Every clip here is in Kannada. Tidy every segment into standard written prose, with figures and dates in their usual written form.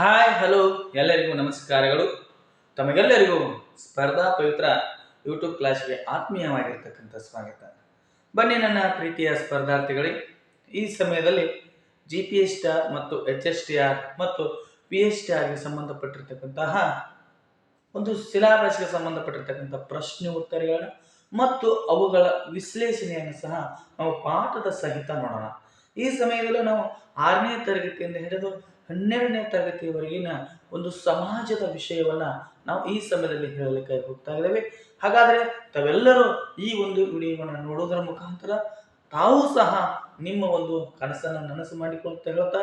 ಹಾಯ್ ಹಲೋ ಎಲ್ಲರಿಗೂ ನಮಸ್ಕಾರಗಳು. ತಮಗೆಲ್ಲರಿಗೂ ಸ್ಪರ್ಧಾ ಪವಿತ್ರ ಯೂಟ್ಯೂಬ್ ಕ್ಲಾಸ್ಗೆ ಆತ್ಮೀಯವಾಗಿರ್ತಕ್ಕಂಥ ಸ್ವಾಗತ. ಬನ್ನಿ ನನ್ನ ಪ್ರೀತಿಯ ಸ್ಪರ್ಧಾರ್ಥಿಗಳೇ, ಈ ಸಮಯದಲ್ಲಿ GPSTR ಮತ್ತು HSTR ಮತ್ತು PSTRಗೆ ಸಂಬಂಧಪಟ್ಟಿರ್ತಕ್ಕಂತಹ ಒಂದು ಸಿಲಾಬಸ್ಗೆ ಸಂಬಂಧಪಟ್ಟಿರ್ತಕ್ಕಂಥ ಪ್ರಶ್ನೆ ಉತ್ತರಗಳ ಮತ್ತು ಅವುಗಳ ವಿಶ್ಲೇಷಣೆಯನ್ನು ಸಹ ನಾವು ಪಾಠದ ಸಹಿತ ನೋಡೋಣ. ಈ ಸಮಯದಲ್ಲಿ ನಾವು 6ನೇ ತರಗತಿಯಿಂದ ಹಿಡಿದು 12ನೇ ತರಗತಿಯವರೆಗಿನ ಒಂದು ಸಮಾಜದ ವಿಷಯವನ್ನ ನಾವು ಈ ಸಮಯದಲ್ಲಿ ಹೇಳಲಿಕ್ಕೆ ಹೋಗ್ತಾ ಇದ್ದೇವೆ. ಹಾಗಾದ್ರೆ ತಾವೆಲ್ಲರೂ ಈ ಒಂದು ವಿಡಿಯೋವನ್ನು ನೋಡೋದರ ಮುಖಾಂತರ ತಾವು ಸಹ ನಿಮ್ಮ ಒಂದು ಕನಸನ್ನು ನನಸು ಮಾಡಿಕೊಳ್ಳುತ್ತಾ ಹೇಳ್ತಾ,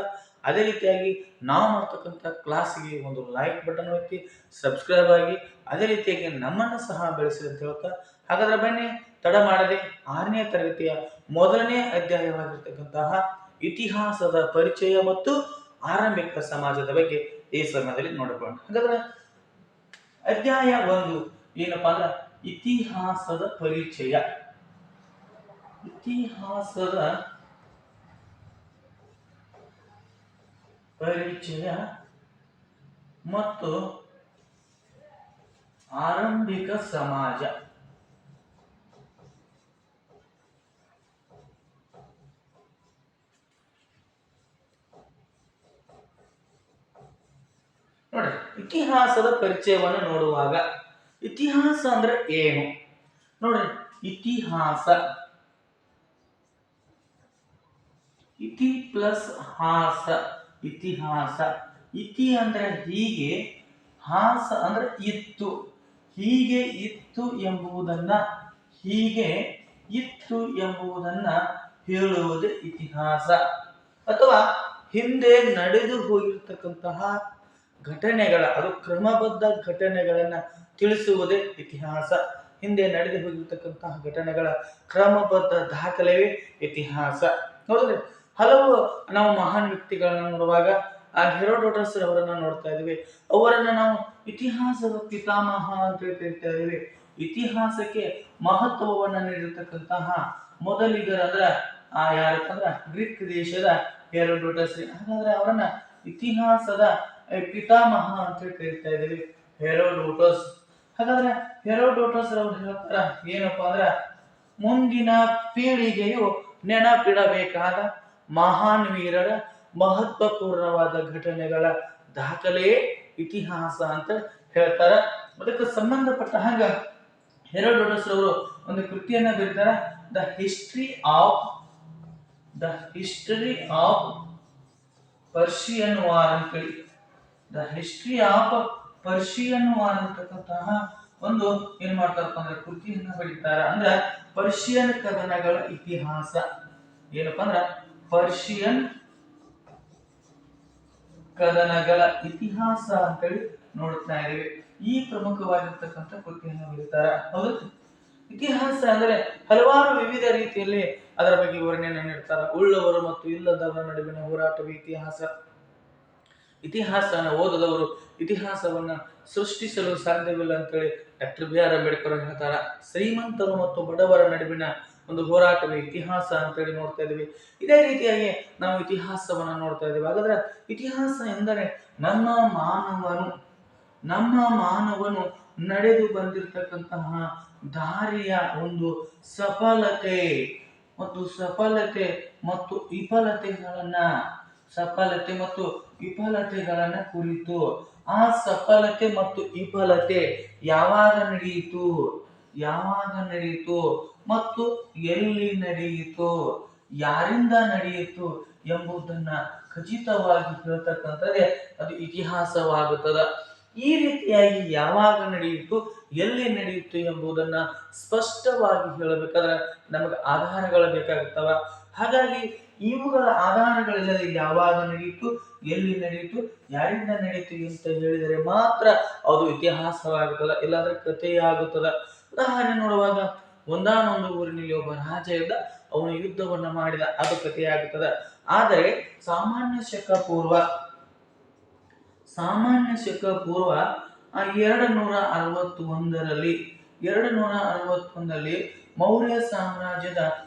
ಅದೇ ರೀತಿಯಾಗಿ ನಾವು ಮಾಡ್ತಕ್ಕಂಥ ಕ್ಲಾಸಿಗೆ ಒಂದು ಲೈಕ್ ಬಟನ್ ಒತ್ತಿ ಸಬ್ಸ್ಕ್ರೈಬ್ ಆಗಿ ಅದೇ ರೀತಿಯಾಗಿ ನಮ್ಮನ್ನು ಸಹ ಬೆಳೆಸಿ ಅಂತ ಹೇಳ್ತಾ, ಹಾಗಾದ್ರೆ ಬನ್ನಿ ತಡ ಮಾಡದೆ 6ನೇ ತರಗತಿಯ ಮೊದಲನೇ ಅಧ್ಯಾಯವಾಗಿರ್ತಕ್ಕಂತಹ ಇತಿಹಾಸದ ಪರಿಚಯ ಮತ್ತು ಆರಂಭಿಕ ಸಮಾಜದ ಬಗ್ಗೆ ಈ ಸಮಯದಲ್ಲಿ ನೋಡಿಕೊಳ್ಳೋಣ. ಹಾಗಾದ್ರೆ ಅಧ್ಯಾಯ 1 ಏನಪ್ಪಾ ಅಂದ್ರೆ ಇತಿಹಾಸದ ಪರಿಚಯ. ಇತಿಹಾಸದ ಪರಿಚಯ ಮತ್ತು ಆರಂಭಿಕ ಸಮಾಜ. ನೋಡಿ, ಇತಿಹಾಸದ ಪರಿಚಯವನ್ನು ನೋಡುವಾಗ ಇತಿಹಾಸ ಅಂದ್ರೆ ಏನು ನೋಡಿ. ಇತಿಹಾಸ ಇತಿ ಪ್ಲಸ್ ಹಾಸ, ಇತಿಹಾಸ. ಇತಿ ಅಂದ್ರೆ ಹೀಗೆ, ಹಾಸ ಅಂದ್ರೆ ಇತ್ತು, ಹೀಗೆ ಇತ್ತು ಎಂಬುದನ್ನ, ಹೀಗೆ ಇತ್ತು ಎಂಬುದನ್ನ ಹೇಳುವುದೇ ಇತಿಹಾಸ. ಅಥವಾ ಹಿಂದೆ ನಡೆದು ಹೋಗಿರ್ತಕ್ಕಂತಹ ಘಟನೆಗಳ, ಅದು ಕ್ರಮಬದ್ಧ ಘಟನೆಗಳನ್ನ ತಿಳಿಸುವುದೇ ಇತಿಹಾಸ. ಹಿಂದೆ ನಡೆದು ಹೋಗಿರ್ತಕ್ಕಂತಹ ಘಟನೆಗಳ ಕ್ರಮಬದ್ಧ ದಾಖಲೆಯೇ ಇತಿಹಾಸ. ಹೌದ್ರಿ, ಹಲವು ನಾವು ಮಹಾನ್ ವ್ಯಕ್ತಿಗಳನ್ನ ನೋಡುವಾಗ ಆ ಹೆರೋಡೋಟಸ್ ಅವರನ್ನ ನೋಡ್ತಾ ಇದೀವಿ. ಅವರನ್ನ ನಾವು ಇತಿಹಾಸದ ಪಿತಾಮಹ ಅಂತ ಕರಿತಾ ಇದೀವಿ. ಇತಿಹಾಸಕ್ಕೆ ಮಹತ್ವವನ್ನ ನೀಡಿರ್ತಕ್ಕಂತಹ ಮೊದಲಿಗರಂದ್ರ ಯಾರಪ್ಪ ಅಂದ್ರ ಗ್ರೀಕ್ ದೇಶದ ಹೆರೋಡೋಟಸ್. ಹಾಗಾದ್ರೆ ಅವರನ್ನ ಇತಿಹಾಸದ ಪಿತಾಮಹ ಅಂತ ಕರಿತಾ ಇದೀವಿ, ಹೆರೋಡೋಟಸ್. ಹಾಗಾದ್ರೆ ಹೆರೋಡೋಟಸ್ ಅವರು ಹೇಳ್ತಾರ ಏನಪ್ಪಾ ಅಂದ್ರ, ಮುಂದಿನ ಪೀಳಿಗೆಯು ನೆನಪಿಡಬೇಕಾದ ಮಹಾನ್ ವೀರರ ಮಹತ್ವಪೂರ್ಣವಾದ ಘಟನೆಗಳ ದಾಖಲೆಯೇ ಇತಿಹಾಸ ಅಂತ ಹೇಳ್ತಾರ. ಅದಕ್ಕೆ ಸಂಬಂಧಪಟ್ಟ ಹಾಗ ಹೆರೋಡೋಟಸ್ ಅವರು ಒಂದು ಕೃತಿಯನ್ನ ಬರೀತಾರ, the history of Persian war ಅಂತೇಳಿ. The history of Persian war ಅಂತಕ್ಕಂತಹ ಒಂದು ಏನ್ ಮಾಡ್ತಾರಪ್ಪ ಅಂದ್ರೆ ಕೃತಿಯನ್ನ ಬರೀತಾರ. ಅಂದ್ರ ಪರ್ಷಿಯನ್ ಕದನಗಳ ಇತಿಹಾಸ. ಏನಪ್ಪಾ ಅಂದ್ರ ಪರ್ಷಿಯನ್ ಕದನಗಳ ಇತಿಹಾಸ ಅಂತೇಳಿ ನೋಡ್ತಾ ಇದೀವಿ. ಈ ಪ್ರಮುಖವಾಗಿರ್ತಕ್ಕಂಥ ಕೃತಿಯನ್ನು ಬರೀತಾರ. ಹೌದು, ಇತಿಹಾಸ ಅಂದ್ರೆ ಹಲವಾರು ವಿವಿಧ ರೀತಿಯಲ್ಲಿ ಅದರ ಬಗ್ಗೆ ವಿವರಣೆಯನ್ನು ನೀಡ್ತಾರ. ಉಳ್ಳವರು ಮತ್ತು ಇಲ್ಲದವರ ನಡುವಿನ ಹೋರಾಟವೇ ಇತಿಹಾಸ. ಇತಿಹಾಸನ ಓದದವರು ಇತಿಹಾಸವನ್ನ ಸೃಷ್ಟಿಸಲು ಸಾಧ್ಯವಿಲ್ಲ ಅಂತೇಳಿ ಡಾಕ್ಟರ್ BR ಅಂಬೇಡ್ಕರ್ ಹೇಳ್ತಾರ. ಶ್ರೀಮಂತರು ಮತ್ತು ಬಡವರ ನಡುವಿನ ಒಂದು ಹೋರಾಟವೇ ಇತಿಹಾಸ ಅಂತೇಳಿ ನೋಡ್ತಾ ಇದೀವಿ. ಇದೇ ರೀತಿಯಾಗಿ ನಾವು ಇತಿಹಾಸವನ್ನ ನೋಡ್ತಾ ಇದೀವಿ. ಹಾಗಾದ್ರೆ ಇತಿಹಾಸ ಎಂದರೆ ನಮ್ಮ ಮಾನವನು ನಡೆದು ಬಂದಿರತಕ್ಕಂತಹ ದಾರಿಯ ಒಂದು ಸಫಲತೆ ಮತ್ತು ವಿಫಲತೆಗಳನ್ನ ಕುರಿತು. ಆ ಸಫಲತೆ ಮತ್ತು ವಿಫಲತೆ ಯಾವಾಗ ನಡೆಯಿತು ಮತ್ತು ಎಲ್ಲಿ ನಡೆಯಿತು, ಯಾರಿಂದ ನಡೆಯಿತು ಎಂಬುದನ್ನ ಖಚಿತವಾಗಿ ಹೇಳ್ತಕ್ಕಂಥದ್ದೇ ಅದು ಇತಿಹಾಸವಾಗುತ್ತದೆ. ಈ ರೀತಿಯಾಗಿ ಯಾವಾಗ ನಡೆಯಿತು, ಎಲ್ಲಿ ನಡೆಯಿತು ಎಂಬುದನ್ನ ಸ್ಪಷ್ಟವಾಗಿ ಹೇಳಬೇಕಾದ್ರೆ ನಮಗೆ ಆಧಾರಗಳು ಬೇಕಾಗುತ್ತವ. ಹಾಗಾಗಿ ಇವುಗಳ ಆಧಾರಗಳಿಲ್ಲದೆ ಯಾವಾಗ ನಡೆಯಿತು, ಎಲ್ಲಿ ನಡೆಯಿತು, ಯಾರಿಂದ ನಡೆಯಿತು ಅಂತ ಹೇಳಿದರೆ ಮಾತ್ರ ಅದು ಇತಿಹಾಸವಾಗುತ್ತದೆ, ಇಲ್ಲಾಂದ್ರೆ ಕಥೆಯಾಗುತ್ತದೆ. ಉದಾಹರಣೆ ನೋಡುವಾಗ ಒಂದಾನೊಂದು ಊರಿನಲ್ಲಿ ಒಬ್ಬ ರಾಜ ಇದ್ದ, ಅವನು ಯುದ್ಧವನ್ನ ಮಾಡಿದ, ಅದು ಕಥೆಯಾಗುತ್ತದೆ. ಆದರೆ ಸಾಮಾನ್ಯ ಶಕ ಪೂರ್ವ 261ರಲ್ಲಿ ಮೌರ್ಯ ಸಾಮ್ರಾಜ್ಯದ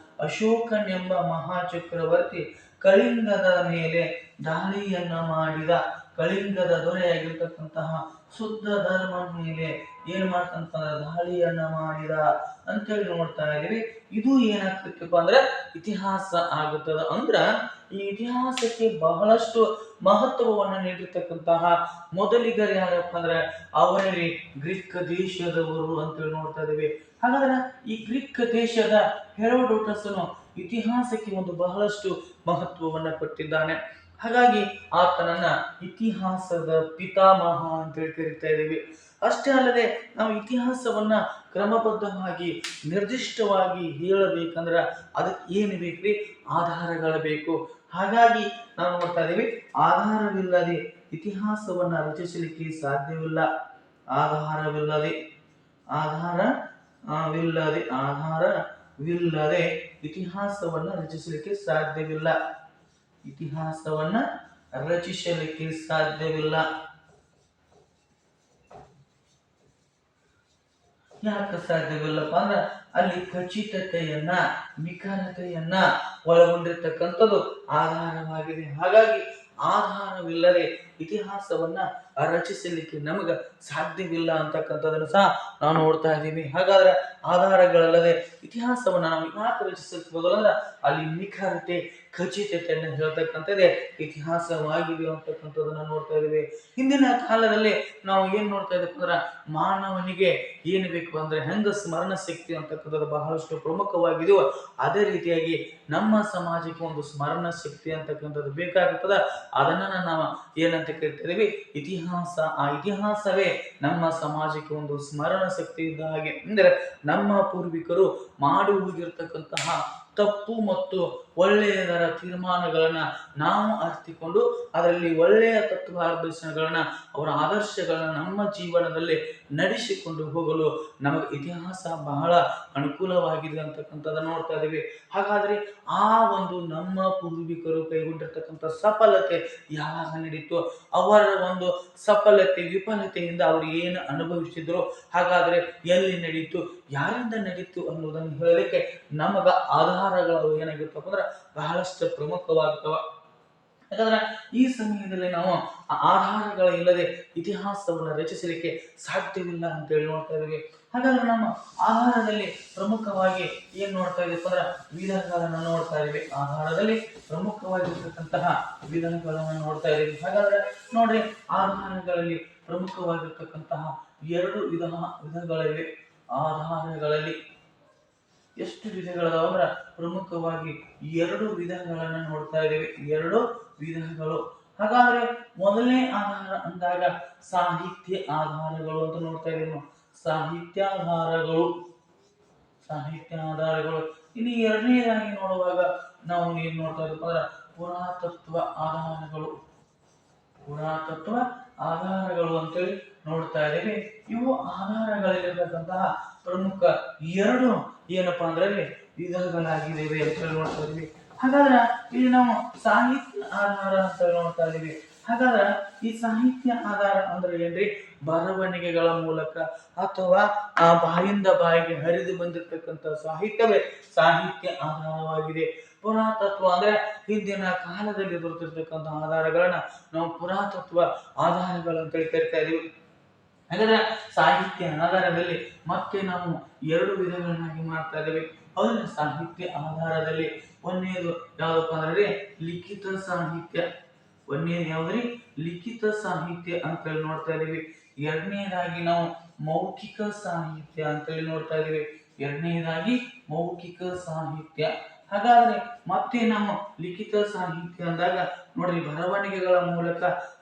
ಅಶೋಕನೆಂಬ ಮಹಾಚಕ್ರವರ್ತಿ ಕಳಿಂಗದ ಮೇಲೆ ದಾಳಿಯನ್ನ ಮಾಡಿದ. ಕಳಿಂಗದ ದೊರೆಯಾಗಿರ್ತಕ್ಕಂತಹ ಶುದ್ಧ ಧರ್ಮ ಮೇಲೆ ಏನ್ ಮಾಡ್ತಂತಂದ್ರೆ ದಾಳಿಯನ್ನ ಮಾಡಿದ ಅಂತೇಳಿ ನೋಡ್ತಾ ಇದೀವಿ. ಇದು ಏನಾಗ್ತಿತ್ತಪ್ಪ ಅಂದ್ರೆ ಇತಿಹಾಸ ಆಗುತ್ತದ. ಅಂದ್ರ ಈ ಇತಿಹಾಸಕ್ಕೆ ಬಹಳಷ್ಟು ಮಹತ್ವವನ್ನು ನೀಡಿರ್ತಕ್ಕಂತಹ ಮೊದಲಿಗರು ಯಾರಪ್ಪ ಅಂದ್ರೆ ಅವರೇ ಗ್ರೀಕ್ ದೇಶದವರು ಅಂತೇಳಿ ನೋಡ್ತಾ ಇದ್ದೀವಿ. ಹಾಗಾದ್ರೆ ಈ ಗ್ರೀಕ್ ದೇಶದ ಹೆರೋಡೋಟಸನು ಇತಿಹಾಸಕ್ಕೆ ಒಂದು ಬಹಳಷ್ಟು ಮಹತ್ವವನ್ನ ಕೊಟ್ಟಿದ್ದಾನೆ. ಹಾಗಾಗಿ ಆತನನ್ನ ಇತಿಹಾಸದ ಪಿತಾಮಹ ಅಂತೇಳಿ ಕರಿತಾ ಇದ್ದೀವಿ. ಅಷ್ಟೇ ಅಲ್ಲದೆ ನಾವು ಇತಿಹಾಸವನ್ನ ಕ್ರಮಬದ್ಧವಾಗಿ ನಿರ್ದಿಷ್ಟವಾಗಿ ಹೇಳಬೇಕಂದ್ರ ಅದಕ್ಕೆ ಏನು ಬೇಕ್ರಿ? ಆಧಾರಗಳು ಬೇಕು. ಹಾಗಾಗಿ ನಾವು ನೋಡ್ತಾ ಇದ್ದೀವಿ, ಆಧಾರವಿಲ್ಲದೆ ಇತಿಹಾಸವನ್ನ ರಚಿಸಲಿಕ್ಕೆ ಸಾಧ್ಯವಿಲ್ಲ. ಆಧಾರವಿಲ್ಲದೆ ಆಧಾರವಿಲ್ಲದೆ ಇತಿಹಾಸವನ್ನ ರಚಿಸಲಿಕ್ಕೆ ಸಾಧ್ಯವಿಲ್ಲ. ಇತಿಹಾಸವನ್ನ ರಚಿಸಲಿಕ್ಕೆ ಸಾಧ್ಯವಿಲ್ಲ. ಯಾಕೆ ಸಾಧ್ಯವಿಲ್ಲಪ್ಪ ಅಂದ್ರೆ ಅಲ್ಲಿ ಖಚಿತತೆಯನ್ನ ನಿಖರತೆಯನ್ನ ಒಳಗೊಂಡಿರ್ತಕ್ಕಂಥದ್ದು ಆಧಾರವಾಗಿದೆ. ಹಾಗಾಗಿ ಆಧಾರವಿಲ್ಲದೆ ಇತಿಹಾಸವನ್ನ ರಚಿಸಲಿಕ್ಕೆ ನಮಗ ಸಾಧ್ಯವಿಲ್ಲ ಅಂತಕ್ಕಂಥದನ್ನು ಸಹ ನಾವು ನೋಡ್ತಾ ಇದ್ದೀವಿ. ಹಾಗಾದ್ರೆ ಆಧಾರಗಳಲ್ಲದೆ ಇತಿಹಾಸವನ್ನ ನಾವು ಯಾಕೆ ರಚಿಸಬಹುದು ಅಂದ್ರೆ ಅಲ್ಲಿ ನಿಖರತೆ ಖಚಿತತೆಯನ್ನು ಹೇಳ್ತಕ್ಕಂಥದ್ದೇ ಇತಿಹಾಸವಾಗಿದೆ ಅಂತಕ್ಕಂಥದನ್ನ ನೋಡ್ತಾ ಇದ್ದೀವಿ. ಹಿಂದಿನ ಕಾಲದಲ್ಲಿ ನಾವು ಏನ್ ನೋಡ್ತಾ ಇದ್ದೀವಿ ಅಂದ್ರೆ ಮಾನವನಿಗೆ ಏನು ಬೇಕು ಅಂದ್ರೆ ಹೆಂಗ ಸ್ಮರಣ ಶಕ್ತಿ ಅಂತಕ್ಕಂಥದ್ದು ಬಹಳಷ್ಟು ಪ್ರಮುಖವಾಗಿದೆಯೋ ಅದೇ ರೀತಿಯಾಗಿ ನಮ್ಮ ಸಮಾಜಕ್ಕೆ ಒಂದು ಸ್ಮರಣ ಶಕ್ತಿ ಅಂತಕ್ಕಂಥದ್ದು ಬೇಕಾಗುತ್ತದ. ಅದನ್ನ ನಾವು ಏನಂತ ಕರಿತೀವಿ? ಇತಿಹಾಸ. ಆ ಇತಿಹಾಸವೇ ನಮ್ಮ ಸಮಾಜಕ್ಕೆ ಒಂದು ಸ್ಮರಣ ಶಕ್ತಿ ಇದ್ದ ಹಾಗೆ. ಅಂದ್ರೆ ನಮ್ಮ ಪೂರ್ವಿಕರು ಮಾಡಿ ಹೋಗಿರ್ತಕ್ಕಂತಹ ತಪ್ಪು ಮತ್ತು ಒಳ್ಳೆಯದರ ತೀರ್ಮಾನಗಳನ್ನ ನಾವು ಅರ್ಥಿಕೊಂಡು ಅದರಲ್ಲಿ ಒಳ್ಳೆಯ ತತ್ವಾದರ್ಶಗಳನ್ನ ಅವರ ಆದರ್ಶಗಳನ್ನ ನಮ್ಮ ಜೀವನದಲ್ಲಿ ನಡೆಸಿಕೊಂಡು ಹೋಗಲು ನಮಗೆ ಇತಿಹಾಸ ಬಹಳ ಅನುಕೂಲವಾಗಿದೆ ಅಂತಕ್ಕಂಥದ್ದನ್ನ ನೋಡ್ತಾ ಇದ್ದೀವಿ. ಹಾಗಾದ್ರೆ ಆ ಒಂದು ನಮ್ಮ ಪೂರ್ವಿಕರು ಕೈಗೊಂಡಿರ್ತಕ್ಕಂಥ ಸಫಲತೆ ಯಾವಾಗ ನಡೀತು, ಅವರ ಒಂದು ಸಫಲತೆ ವಿಫಲತೆಯಿಂದ ಅವರು ಏನು ಅನುಭವಿಸಿದ್ರು, ಹಾಗಾದ್ರೆ ಎಲ್ಲಿ ನಡೀತು, ಯಾರಿಂದ ನಡೀತು ಅನ್ನೋದನ್ನು ಹೇಳಲಿಕ್ಕೆ ನಮಗ ಆಧಾರಗಳು ಏನಾಗಿರ್ತಪ್ಪ ಅಂದ್ರೆ ಬಹಳಷ್ಟು ಪ್ರಮುಖವಾಗ್ತವ. ಯಾಕಂದ್ರೆ ಈ ಸಮಯದಲ್ಲಿ ನಾವು ಆಧಾರಗಳು ಇಲ್ಲದೆ ಇತಿಹಾಸವನ್ನು ರಚಿಸಲಿಕ್ಕೆ ಸಾಧ್ಯವಿಲ್ಲ ಅಂತ ಹೇಳಿ ನೋಡ್ತಾ ಇದ್ದೀವಿ. ಹಾಗಾದ್ರೆ ನಮ್ಮ ಆಧಾರದಲ್ಲಿ ಪ್ರಮುಖವಾಗಿ ಏನ್ ನೋಡ್ತಾ ಇದೀವಿ ಅಂದ್ರೆ ವಿಧಗಳನ್ನು ನೋಡ್ತಾ ಇದೀವಿ. ಆಧಾರದಲ್ಲಿ ಪ್ರಮುಖವಾಗಿರ್ತಕ್ಕಂತಹ ವಿಧಗಳನ್ನು ನೋಡ್ತಾ ಇದೀವಿ. ಹಾಗಾದ್ರೆ ನೋಡ್ರಿ, ಆಧಾರಗಳಲ್ಲಿ ಪ್ರಮುಖವಾಗಿರ್ತಕ್ಕಂತಹ ಎರಡು ವಿಧಗಳಿವೆ. ಆಧಾರಗಳಲ್ಲಿ ಎಷ್ಟು ವಿಧಗಳದಾವ ಅಂದ್ರೆ ಪ್ರಮುಖವಾಗಿ ಎರಡು ವಿಧಗಳನ್ನು ನೋಡ್ತಾ ಇದ್ದೀವಿ. ಎರಡು ವಿಧಗಳು. ಹಾಗಾದ್ರೆ ಮೊದಲನೇ ಆಧಾರ ಅಂದಾಗ ಸಾಹಿತ್ಯ ಆಧಾರಗಳು ಅಂತ ನೋಡ್ತಾ ಇದ್ದೀವಿ ನಾವು. ಸಾಹಿತ್ಯಾಧಾರಗಳು. ಇನ್ನು ಎರಡನೇದಾಗಿ ನೋಡುವಾಗ ನಾವು ಏನ್ ನೋಡ್ತಾ ಇದ್ದೀವಿ ಅಂದ್ರೆ ಪುರಾತತ್ವ ಆಧಾರಗಳು ಅಂತೇಳಿ ನೋಡ್ತಾ ಇದ್ದೀವಿ. ಇವು ಆಧಾರಗಳಲ್ಲಿರತಕ್ಕಂತಹ ಪ್ರಮುಖ ಎರಡು ಏನಪ್ಪಾ ಅಂದ್ರೆ ವಿಧಗಳಾಗಿವೆ ಅಂತ ಹೇಳಿ ನೋಡ್ತಾ ಇದೀವಿ. ಹಾಗಾದ್ರೆ ಇಲ್ಲಿ ನಾವು ಸಾಹಿತ್ಯ ಆಧಾರ ಅಂತ ನೋಡ್ತಾ ಇದೀವಿ. ಹಾಗಾದ್ರೆ ಈ ಸಾಹಿತ್ಯ ಆಧಾರ ಅಂದ್ರೆ ಏನ್ರಿ? ಬರವಣಿಗೆಗಳ ಮೂಲಕ ಅಥವಾ ಆ ಬಾಯಿಂದ ಬಾಯಿಗೆ ಹರಿದು ಬಂದಿರತಕ್ಕಂಥ ಸಾಹಿತ್ಯವೇ ಸಾಹಿತ್ಯ ಆಧಾರವಾಗಿದೆ. ಪುರಾತತ್ವ ಅಂದ್ರೆ ಹಿಂದಿನ ಕಾಲದಲ್ಲಿ ಬರುತ್ತಿರ್ತಕ್ಕಂಥ ಆಧಾರಗಳನ್ನ ನಾವು ಪುರಾತತ್ವ ಆಧಾರಗಳಂತ ಕರಿತಾ ಇದೀವಿ. ಹಾಗಾದ್ರೆ ಸಾಹಿತ್ಯ ಆಧಾರದಲ್ಲಿ ಮತ್ತೆ ನಾವು ಎರಡು ವಿಧಗಳನ್ನಾಗಿ ಮಾಡ್ತಾ ಇದ್ದೇವೆ. ಹೌದು, ಸಾಹಿತ್ಯ ಆಧಾರದಲ್ಲಿ ಒಂದನೇದು ಯಾವ್ದಪ್ಪ ಅಂದ್ರೆ ಲಿಖಿತ ಸಾಹಿತ್ಯ. ಒಂದನೇದು ಯಾವ್ದ್ರಿ? ಲಿಖಿತ ಸಾಹಿತ್ಯ ಅಂತ ಹೇಳಿ ನೋಡ್ತಾ ಇದೀವಿ. ಎರಡನೇದಾಗಿ ನಾವು ಮೌಖಿಕ ಸಾಹಿತ್ಯ ಅಂತೇಳಿ ನೋಡ್ತಾ ಇದೀವಿ. ಎರಡನೇದಾಗಿ ಮೌಖಿಕ ಸಾಹಿತ್ಯ. ಹಾಗಾದ್ರೆ ಮತ್ತೆ ನಾವು ಲಿಖಿತ ಸಾಹಿತ್ಯ ಅಂದಾಗ ನೋಡ್ರಿ, ಬರವಣಿಗೆಗಳ ಮೂಲಕ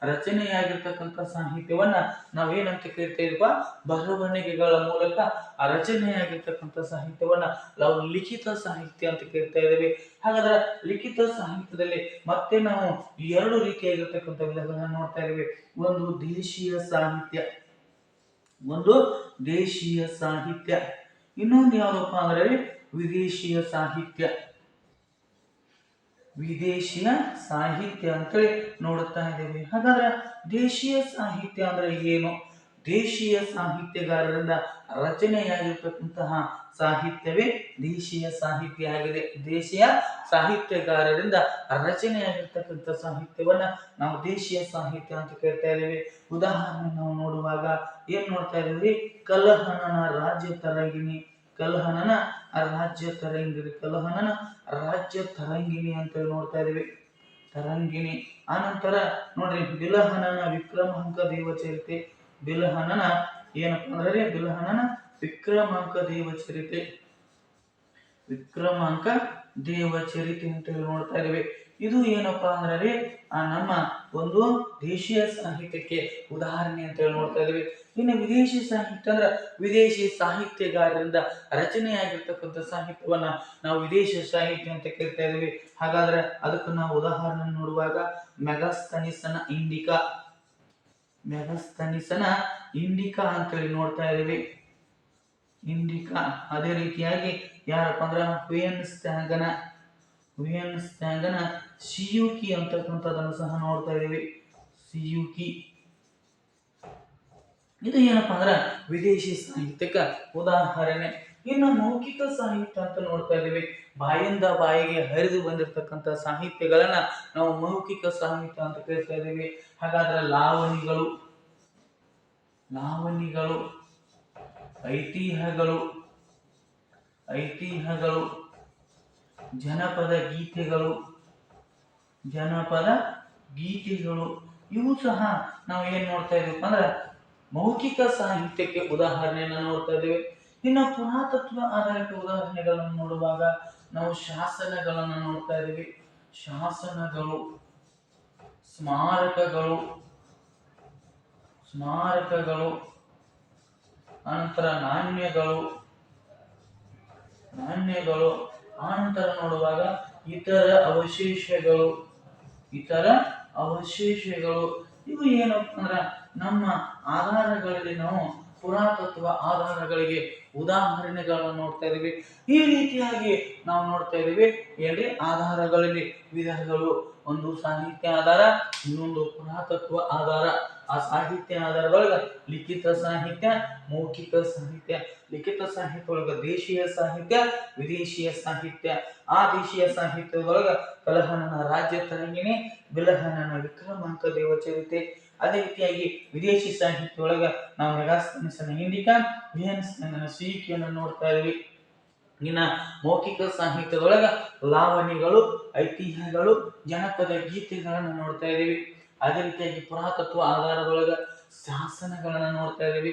ರಚನೆಯಾಗಿರ್ತಕ್ಕಂಥ ಸಾಹಿತ್ಯವನ್ನ ನಾವೇನಂತ ಕರಿತಾ ಇದೀವ? ಬರವಣಿಗೆಗಳ ಮೂಲಕ ರಚನೆಯಾಗಿರ್ತಕ್ಕಂಥ ಸಾಹಿತ್ಯವನ್ನ ನಾವು ಲಿಖಿತ ಸಾಹಿತ್ಯ ಅಂತ ಕರಿತಾ ಇದ್ದೇವೆ. ಹಾಗಾದ್ರೆ ಲಿಖಿತ ಸಾಹಿತ್ಯದಲ್ಲಿ ಮತ್ತೆ ನಾವು ಎರಡು ರೀತಿಯಾಗಿರ್ತಕ್ಕಂಥ ವಿಧಗಳನ್ನ ನೋಡ್ತಾ ಇದ್ದೇವೆ. ಒಂದು ದೇಶೀಯ ಸಾಹಿತ್ಯ, ಇನ್ನೊಂದು ಯಾವ್ದಪ್ಪ ಅಂದ್ರೆ ವಿದೇಶೀಯ ಸಾಹಿತ್ಯ ಅಂತೇಳಿ ನೋಡುತ್ತಾ ಇದ್ದೇವೆ. ಹಾಗಾದ್ರೆ ದೇಶೀಯ ಸಾಹಿತ್ಯ ಅಂದ್ರೆ ಏನು? ದೇಶೀಯ ಸಾಹಿತ್ಯಗಾರರಿಂದ ರಚನೆಯಾಗಿರ್ತಕ್ಕಂತಹ ಸಾಹಿತ್ಯವೇ ದೇಶೀಯ ಸಾಹಿತ್ಯ ಆಗಿದೆ. ದೇಶೀಯ ಸಾಹಿತ್ಯಗಾರರಿಂದ ರಚನೆಯಾಗಿರ್ತಕ್ಕಂಥ ಸಾಹಿತ್ಯವನ್ನ ನಾವು ದೇಶೀಯ ಸಾಹಿತ್ಯ ಅಂತ ಕೇಳ್ತಾ ಇದ್ದೀವಿ. ಉದಾಹರಣೆ ನಾವು ನೋಡುವಾಗ ಏನ್ ನೋಡ್ತಾ ಇದ್ದೀವಿ? ಕಲಹಣನ ರಾಜ್ಯ ತರಂಗಿಣಿ, ಕಲಹಣನ ರಾಜ್ಯ ತರಂಗಿಣಿ, ಕಲಹಣನ ರಾಜ್ಯ ತರಂಗಿಣಿ ಅಂತ ನೋಡ್ತಾ ಇದೀವಿ. ತರಂಗಿಣಿ. ಆನಂತರ ನೋಡ್ರಿ ಬಿಲಹನನ ವಿಕ್ರಮಾಂಕ ದೇವಚರಿತೆ, ಬಿಲಹನನ ಏನಪ್ಪಾ ಅಂದ್ರೆ ಬಿಲಹನನ ವಿಕ್ರಮಾಂಕ ದೇವಚರಿತೆ, ವಿಕ್ರಮಾಂಕ ದೇವಚರಿತೆ ಅಂತ ನೋಡ್ತಾ ಇದೀವಿ. ಇದು ಏನಪ್ಪಾ ಅಂದ್ರೆ ನಮ್ಮ ಒಂದು ದೇಶೀಯ ಸಾಹಿತ್ಯಕ್ಕೆ ಉದಾಹರಣೆ ಅಂತ ಹೇಳಿ ನೋಡ್ತಾ ಇದೀವಿ. ಇನ್ನು ವಿದೇಶಿ ಸಾಹಿತ್ಯ ಅಂದ್ರೆ ವಿದೇಶಿ ಸಾಹಿತ್ಯಗಾರರಿಂದ ರಚನೆಯಾಗಿರ್ತಕ್ಕಂಥ ಸಾಹಿತ್ಯವನ್ನ ನಾವು ವಿದೇಶಿ ಸಾಹಿತ್ಯ ಅಂತ ಕೇಳ್ತಾ ಇದೀವಿ. ಹಾಗಾದ್ರೆ ಅದಕ್ಕೆ ನಾವು ಉದಾಹರಣೆ ನೋಡುವಾಗ ಮೆಗಸ್ತನಿಸನ ಇಂಡಿಕಾ, ಮೆಗಸ್ತನಿಸನ ಇಂಡಿಕಾ ಅಂತೇಳಿ ನೋಡ್ತಾ ಇದೀವಿ. ಇಂಡಿಕಾ. ಅದೇ ರೀತಿಯಾಗಿ ಯಾರಪ್ಪ ಅಂದ್ರ ಹುಯೆನ್ ಸ್ತ್ಯಾಂಗನ, ಹುಯೆನ್ ಸ್ತ್ಯಾಂಗನ ಸಿಯುಕಿ ಅಂತಕ್ಕಂಥದ್ದನ್ನು ಸಹ ನೋಡ್ತಾ ಇದೀವಿ. ಸಿಯುಕಿ. ಇದು ಏನಪ್ಪಾ ಅಂದ್ರ ವಿದೇಶಿ ಸಾಹಿತ್ಯಕ್ಕೆ ಉದಾಹರಣೆ. ಇನ್ನು ಮೌಖಿಕ ಸಾಹಿತ್ಯ ಅಂತ ನೋಡ್ತಾ ಇದೀವಿ. ಬಾಯಿಂದ ಬಾಯಿಗೆ ಹರಿದು ಬಂದಿರತಕ್ಕಂಥ ಸಾಹಿತ್ಯಗಳನ್ನ ನಾವು ಮೌಖಿಕ ಸಾಹಿತ್ಯ ಅಂತ ಕೇಳ್ತಾ ಇದೀವಿ. ಹಾಗಾದ್ರೆ ಲಾವಣಿಗಳು, ಲಾವಣಿಗಳು, ಐತಿಹ್ಯಗಳು, ಐತಿಹ್ಯಗಳು, ಜನಪದ ಗೀತೆಗಳು, ಜನಪದ ಗೀತೆಗಳು, ಇವು ಸಹ ನಾವು ಏನ್ ನೋಡ್ತಾ ಇದೀವಿ ಅಂದ್ರೆ ಮೌಖಿಕ ಸಾಹಿತ್ಯಕ್ಕೆ ಉದಾಹರಣೆಯನ್ನು ನೋಡ್ತಾ ಇದ್ದೇವೆ. ಇನ್ನು ಪುರಾತತ್ವ ಆಧಾರಿತ ಉದಾಹರಣೆಗಳನ್ನು ನೋಡುವಾಗ ನಾವು ಶಾಸನಗಳನ್ನು ನೋಡ್ತಾ ಇದ್ದೀವಿ. ಶಾಸನಗಳು, ಸ್ಮಾರಕಗಳು, ಸ್ಮಾರಕಗಳು, ಅನಂತರ ನಾಣ್ಯಗಳು, ನಾಣ್ಯಗಳು, ಆನಂತರ ನೋಡುವಾಗ ಇತರ ಅವಶೇಷಗಳು, ಇತರ ಅವಶೇಷಗಳು. ಇವು ಏನಪ್ಪ ಅಂದ್ರೆ ನಮ್ಮ ಆಧಾರಗಳಲ್ಲಿ ನಾವು ಪುರಾತತ್ವ ಆಧಾರಗಳಿಗೆ ಉದಾಹರಣೆಗಳನ್ನು ನೋಡ್ತಾ ಇದೀವಿ. ಈ ರೀತಿಯಾಗಿ ನಾವು ನೋಡ್ತಾ ಇದೀವಿ. ಏನ್ರಿ ಆಧಾರಗಳಲ್ಲಿ ವಿಧಗಳು. ಒಂದು ಸಾಹಿತ್ಯ ಆಧಾರ, ಇನ್ನೊಂದು ಪುರಾತತ್ವ ಆಧಾರ. ಆ ಸಾಹಿತ್ಯ ಆಧಾರದೊಳಗ ಲಿಖಿತ ಸಾಹಿತ್ಯ, ಮೌಖಿಕ ಸಾಹಿತ್ಯ. ಲಿಖಿತ ಸಾಹಿತ್ಯ ಒಳಗ ದೇಶೀಯ ಸಾಹಿತ್ಯ, ವಿದೇಶಿಯ ಸಾಹಿತ್ಯ. ಆ ದೇಶೀಯ ಸಾಹಿತ್ಯದೊಳಗ ಕಲಹಣನ ರಾಜ್ಯ ತರಂಗಿಣಿ, ಬಿಲಹನನ ವಿಕ್ರಮಾಂಕ ದೇವಚರಿತೆ. ಅದೇ ರೀತಿಯಾಗಿ ವಿದೇಶಿ ಸಾಹಿತ್ಯ ಒಳಗ ನಾವು ಮೆಗಾಸ್ತನಿಸನ ಇಂಡಿಕಾ, ಹುಯೆನ್ ಸ್ತ್ಯಾಂಗನ ಸಿಯುಕಿಯನ್ನು ನೋಡ್ತಾ ಇದೀವಿ. ಇನ್ನ ಮೌಖಿಕ ಸಾಹಿತ್ಯದೊಳಗ ಲಾವಣಿಗಳು, ಐತಿಹ್ಯಗಳು, ಜನಪದ ಗೀತೆಗಳನ್ನ ನೋಡ್ತಾ ಇದೀವಿ. ಅದೇ ರೀತಿಯಾಗಿ ಪುರಾತತ್ವ ಆಧಾರದೊಳಗ ಶಾಸನಗಳನ್ನ ನೋಡ್ತಾ ಇದೀವಿ,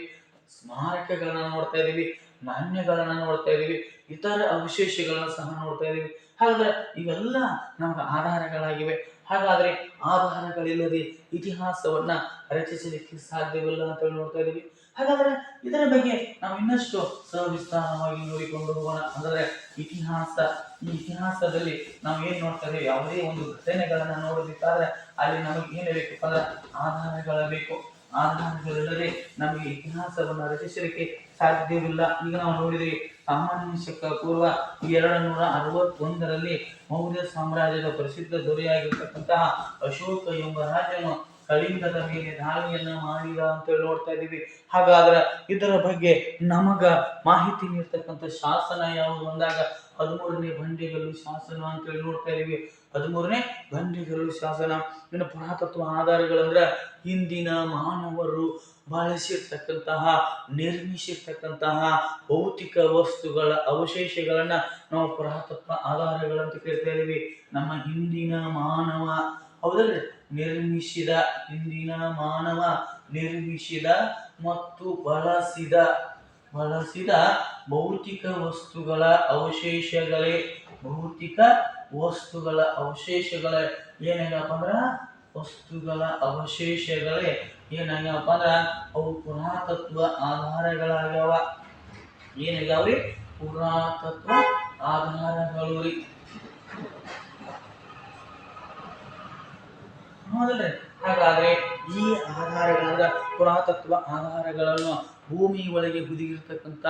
ಸ್ಮಾರಕಗಳನ್ನ ನೋಡ್ತಾ ಇದೀವಿ, ನಾಣ್ಯಗಳನ್ನ ನೋಡ್ತಾ ಇದೀವಿ, ಇತರ ಅವಶೇಷಗಳನ್ನ ಸಹ ನೋಡ್ತಾ ಇದೀವಿ. ಹಾಗಾದ್ರೆ ಇವೆಲ್ಲ ನಮ್ಗೆ ಆಧಾರಗಳಾಗಿವೆ. ಹಾಗಾದ್ರೆ ಆಧಾರಗಳಿಲ್ಲದೆ ಇತಿಹಾಸವನ್ನ ರಚಿಸಲಿಕ್ಕೆ ಸಾಧ್ಯವಿಲ್ಲ ಅಂತ ಹೇಳಿ ನೋಡ್ತಾ ಇದೀವಿ. ಹಾಗಾದ್ರೆ ಇದರ ಬಗ್ಗೆ ನಾವು ಇನ್ನಷ್ಟು ಸವಿಸ್ತಾರವಾಗಿ ನೋಡಿಕೊಂಡು ಹೋಗೋಣ. ಅಂದ್ರೆ ಇತಿಹಾಸ, ಈ ಇತಿಹಾಸದಲ್ಲಿ ನಾವು ಏನ್ ನೋಡ್ತಾ ಇದೀವಿ, ಯಾವುದೇ ಒಂದು ಘಟನೆಗಳನ್ನ ನೋಡಬೇಕಾದ್ರೆ ಅಲ್ಲಿ ನಮಗೆ ಏನ್ ಬೇಕಪ್ಪ ಅಂದ್ರೆ ಆಧಾರಗಳ ಬೇಕು. ಆಧಾರಗಳಿಲ್ಲದೆ ನಮಗೆ ಇತಿಹಾಸವನ್ನ ರಚಿಸಲಿಕ್ಕೆ ಸಾಧ್ಯವಿಲ್ಲ. ಈಗ ನಾವು ನೋಡಿದ್ವಿ ಸಾಮಾನ್ಯ ಶಕ ಪೂರ್ವ 261ರಲ್ಲಿ ಮೌರ್ಯ ಸಾಮ್ರಾಜ್ಯದ ಪ್ರಸಿದ್ಧ ದೊರೆಯಾಗಿರ್ತಕ್ಕಂತಹ ಅಶೋಕ ಎಂಬ ರಾಜನು ಕಳಿಂಗದ ಮೇಲೆ ದಾಳಿಯನ್ನ ಮಾಡಿದ ಅಂತ ಹೇಳಿ ನೋಡ್ತಾ ಇದೀವಿ. ಹಾಗಾದ್ರೆ ಇದರ ಬಗ್ಗೆ ನಮಗ ಮಾಹಿತಿ ನೀಡ್ತಕ್ಕಂಥ ಶಾಸನ ಯಾವುದು ಅಂದಾಗ 13ನೇ ಬಂಡೆಗಲ್ಲು ಶಾಸನ ಅಂತ ಹೇಳಿ ನೋಡ್ತಾ ಇದೀವಿ. 13ನೇ ಬಂಡೆಗಲ್ಲು ಶಾಸನ. ಇನ್ನು ಪುರಾತತ್ವ ಆಧಾರಗಳಂದ್ರ ಹಿಂದಿನ ಮಾನವರು ಬಳಸಿರ್ತಕ್ಕಂತಹ, ನಿರ್ಮಿಸಿರ್ತಕ್ಕಂತಹ ಭೌತಿಕ ವಸ್ತುಗಳ ಅವಶೇಷಗಳನ್ನ ನಾವು ಪುರಾತತ್ವ ಆಧಾರಗಳಂತ ಕೇಳ್ತಾ ಇದೀವಿ. ನಮ್ಮ ಹಿಂದಿನ ಮಾನವ, ಹೌದಲ್ರಿ, ನಿರ್ಮಿಸಿದ, ಹಿಂದಿನ ಮಾನವ ನಿರ್ಮಿಸಿದ ಮತ್ತು ಬಳಸಿದ ಭೌತಿಕ ವಸ್ತುಗಳ ಅವಶೇಷಗಳೇ, ಭೌತಿಕ ವಸ್ತುಗಳ ಅವಶೇಷಗಳೇ ಏನಾಗಪ್ಪ ಅಂದ್ರ ವಸ್ತುಗಳ ಅವಶೇಷಗಳೇ ಏನಾಗ್ಯಾವಪ್ಪ ಅಂದ್ರ ಅವು ಪುರಾತತ್ವ ಆಧಾರಗಳಾಗ್ಯಾವ. ಏನಾಗ್ಯಾವ್ರಿ? ಪುರಾತತ್ವ ಆಧಾರಗಳು ರೀ. ಹೌದಲ್ರಿ? ಹಾಗಾದ್ರೆ ಈ ಆಧಾರಗಳಂದ್ರ ಪುರಾತತ್ವ ಆಧಾರಗಳನ್ನು ಭೂಮಿ ಒಳಗೆ ಹುದುಗಿರ್ತಕ್ಕಂಥ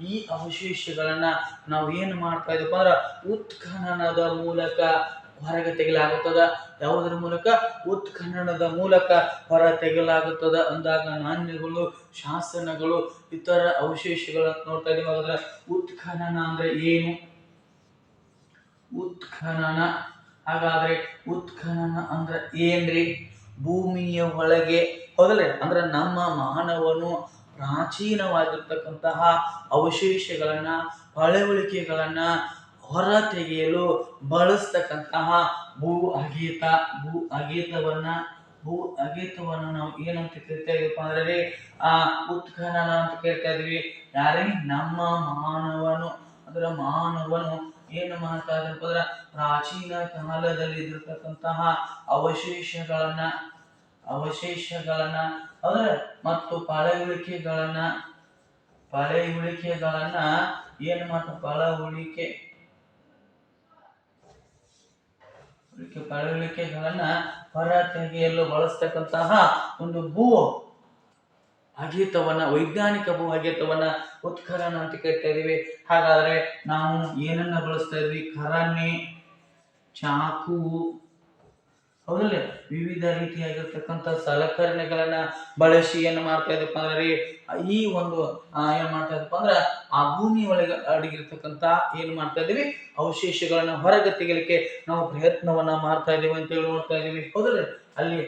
ಈ ಅವಶೇಷಗಳನ್ನ ನಾವು ಏನು ಮಾಡ್ತಾ ಇದ್ದೀವಿ ಅಂದ್ರೆ ಉತ್ಖನನದ ಮೂಲಕ ಹೊರಗೆ ತೆಗೆಯಲಾಗುತ್ತದೆ. ಯಾವುದರ ಮೂಲಕ ಉತ್ಖನನದ ಮೂಲಕ ಹೊರ ತೆಗೆಯಲಾಗುತ್ತದೆ ಅಂದಾಗ ನಾಣ್ಯಗಳು, ಶಾಸನಗಳು, ಇತರ ಅವಶೇಷಗಳನ್ನು ನೋಡ್ತಾ ಇದೀವಿ. ಹಾಗಾದ್ರೆ ಉತ್ಖನನ ಅಂದ್ರೆ ಏನು? ಉತ್ಖನನ, ಹಾಗಾದ್ರೆ ಉತ್ಖನನ ಅಂದ್ರೆ ಏನ್ರಿ? ಭೂಮಿಯ ಒಳಗೆ, ಹೌದಲ್ರಿ, ಅಂದ್ರೆ ನಮ್ಮ ಮಾನವನು ಪ್ರಾಚೀನವಾಗಿರ್ತಕ್ಕಂತಹ ಅವಶೇಷಗಳನ್ನ, ಪಳೆಯುಳಿಕೆಗಳನ್ನ ಹೊರ ತೆಗೆಯಲು ಬಳಸ್ತಕ್ಕಂತಹ ಭೂ ಅಗೆತವನ್ನ ನಾವು ಏನಂತ ಕರಿತಾ ಇದೀವಪ್ಪ ಅಂದ್ರೆ ಆ ಉತ್ಖನನ ಅಂತ ಕರಿತಾ ಇದೀವಿ. ಯಾರೇ? ನಮ್ಮ ಮಾನವನು ಏನು ಮಾಡ್ತಾ ಇದ್ದಪ್ಪ ಅಂದ್ರೆ ಪ್ರಾಚೀನ ಕಾಲದಲ್ಲಿ ಇದ್ದಿರ್ತಕ್ಕಂತಹ ಅವಶೇಷಗಳನ್ನ ಅಂದ್ರೆ ಮತ್ತು ಪಳೆಯುಳಿಕೆಗಳನ್ನ ಏನ್ ಮಾಡ್ತಾರೆ? ಪಳೆಯುಳಿಕೆಗಳನ್ನ ಹೊರ ತೆಗೆಯಲು ಬಳಸ್ತಕ್ಕಂತಹ ಒಂದು ಭೂ ಅಗೆತವನ್ನ, ವೈಜ್ಞಾನಿಕ ಭೂ ಅಗೆತವನ್ನ ಉತ್ಖನನ ಅಂತ ಕರಿತಾ ಇದೀವಿ. ಹಾಗಾದ್ರೆ ನಾವು ಏನನ್ನ ಬಳಸ್ತಾ ಇದ್ವಿ? ಖರನೆ, ಚಾಕು, ಹೌದಲ್ಲ, ವಿವಿಧ ರೀತಿಯಾಗಿರ್ತಕ್ಕಂಥ ಸಲಕರಣೆಗಳನ್ನ ಬಳಸಿ ಏನ್ ಮಾಡ್ತಾ ಇದಪ್ಪ ಅಂದ್ರೆ ಈ ಒಂದು ಏನ್ ಮಾಡ್ತಾ ಇದಪ್ಪ ಅಂದ್ರ ಆ ಭೂಮಿ ಒಳಗೆ ಅಡಗಿರ್ತಕ್ಕಂಥ ಏನ್ ಮಾಡ್ತಾ ಇದೀವಿ? ಅವಶೇಷಗಳನ್ನ ಹೊರಗೆ ತೆಗಿಲಿಕ್ಕೆ ನಾವು ಪ್ರಯತ್ನವನ್ನ ಮಾಡ್ತಾ ಇದೀವಿ ಅಂತ ಹೇಳಿ ನೋಡ್ತಾ ಇದೀವಿ. ಹೌದಲ್ಲ, ಅಲ್ಲಿ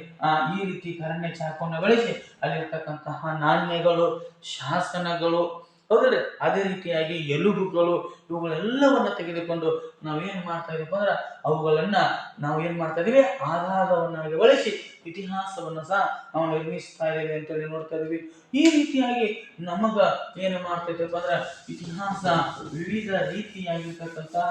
ಈ ರೀತಿ ಖರನೆ, ಚಾಕುವನ್ನ ಬಳಸಿ ಅಲ್ಲಿರ್ತಕ್ಕಂತಹ ನಾಣ್ಯಗಳು, ಶಾಸನಗಳು, ಹೌದ್ರೆ, ಅದೇ ರೀತಿಯಾಗಿ ಎಲುಬುಗಳು, ಇವುಗಳೆಲ್ಲವನ್ನ ತೆಗೆದುಕೊಂಡು ನಾವೇನ್ ಮಾಡ್ತಾ ಇದೀವಿ ಅಂದ್ರೆ ಅವುಗಳನ್ನ ನಾವು ಏನ್ ಮಾಡ್ತಾ ಇದೀವಿ? ಆಧಾರವನ್ನಾಗಿ ಬಳಸಿ ಇತಿಹಾಸವನ್ನ ಸಹ ನಾವು ನಿರ್ಮಿಸ್ತಾ ಇದ್ದೀವಿ ಅಂತ ಹೇಳಿ ನೋಡ್ತಾ ಇದೀವಿ. ಈ ರೀತಿಯಾಗಿ ನಮಗ ಏನು ಮಾಡ್ತಾ ಇದೀವಿ ಅಂದ್ರೆ ಇತಿಹಾಸ ವಿವಿಧ ರೀತಿಯಾಗಿರ್ತಕ್ಕಂತಹ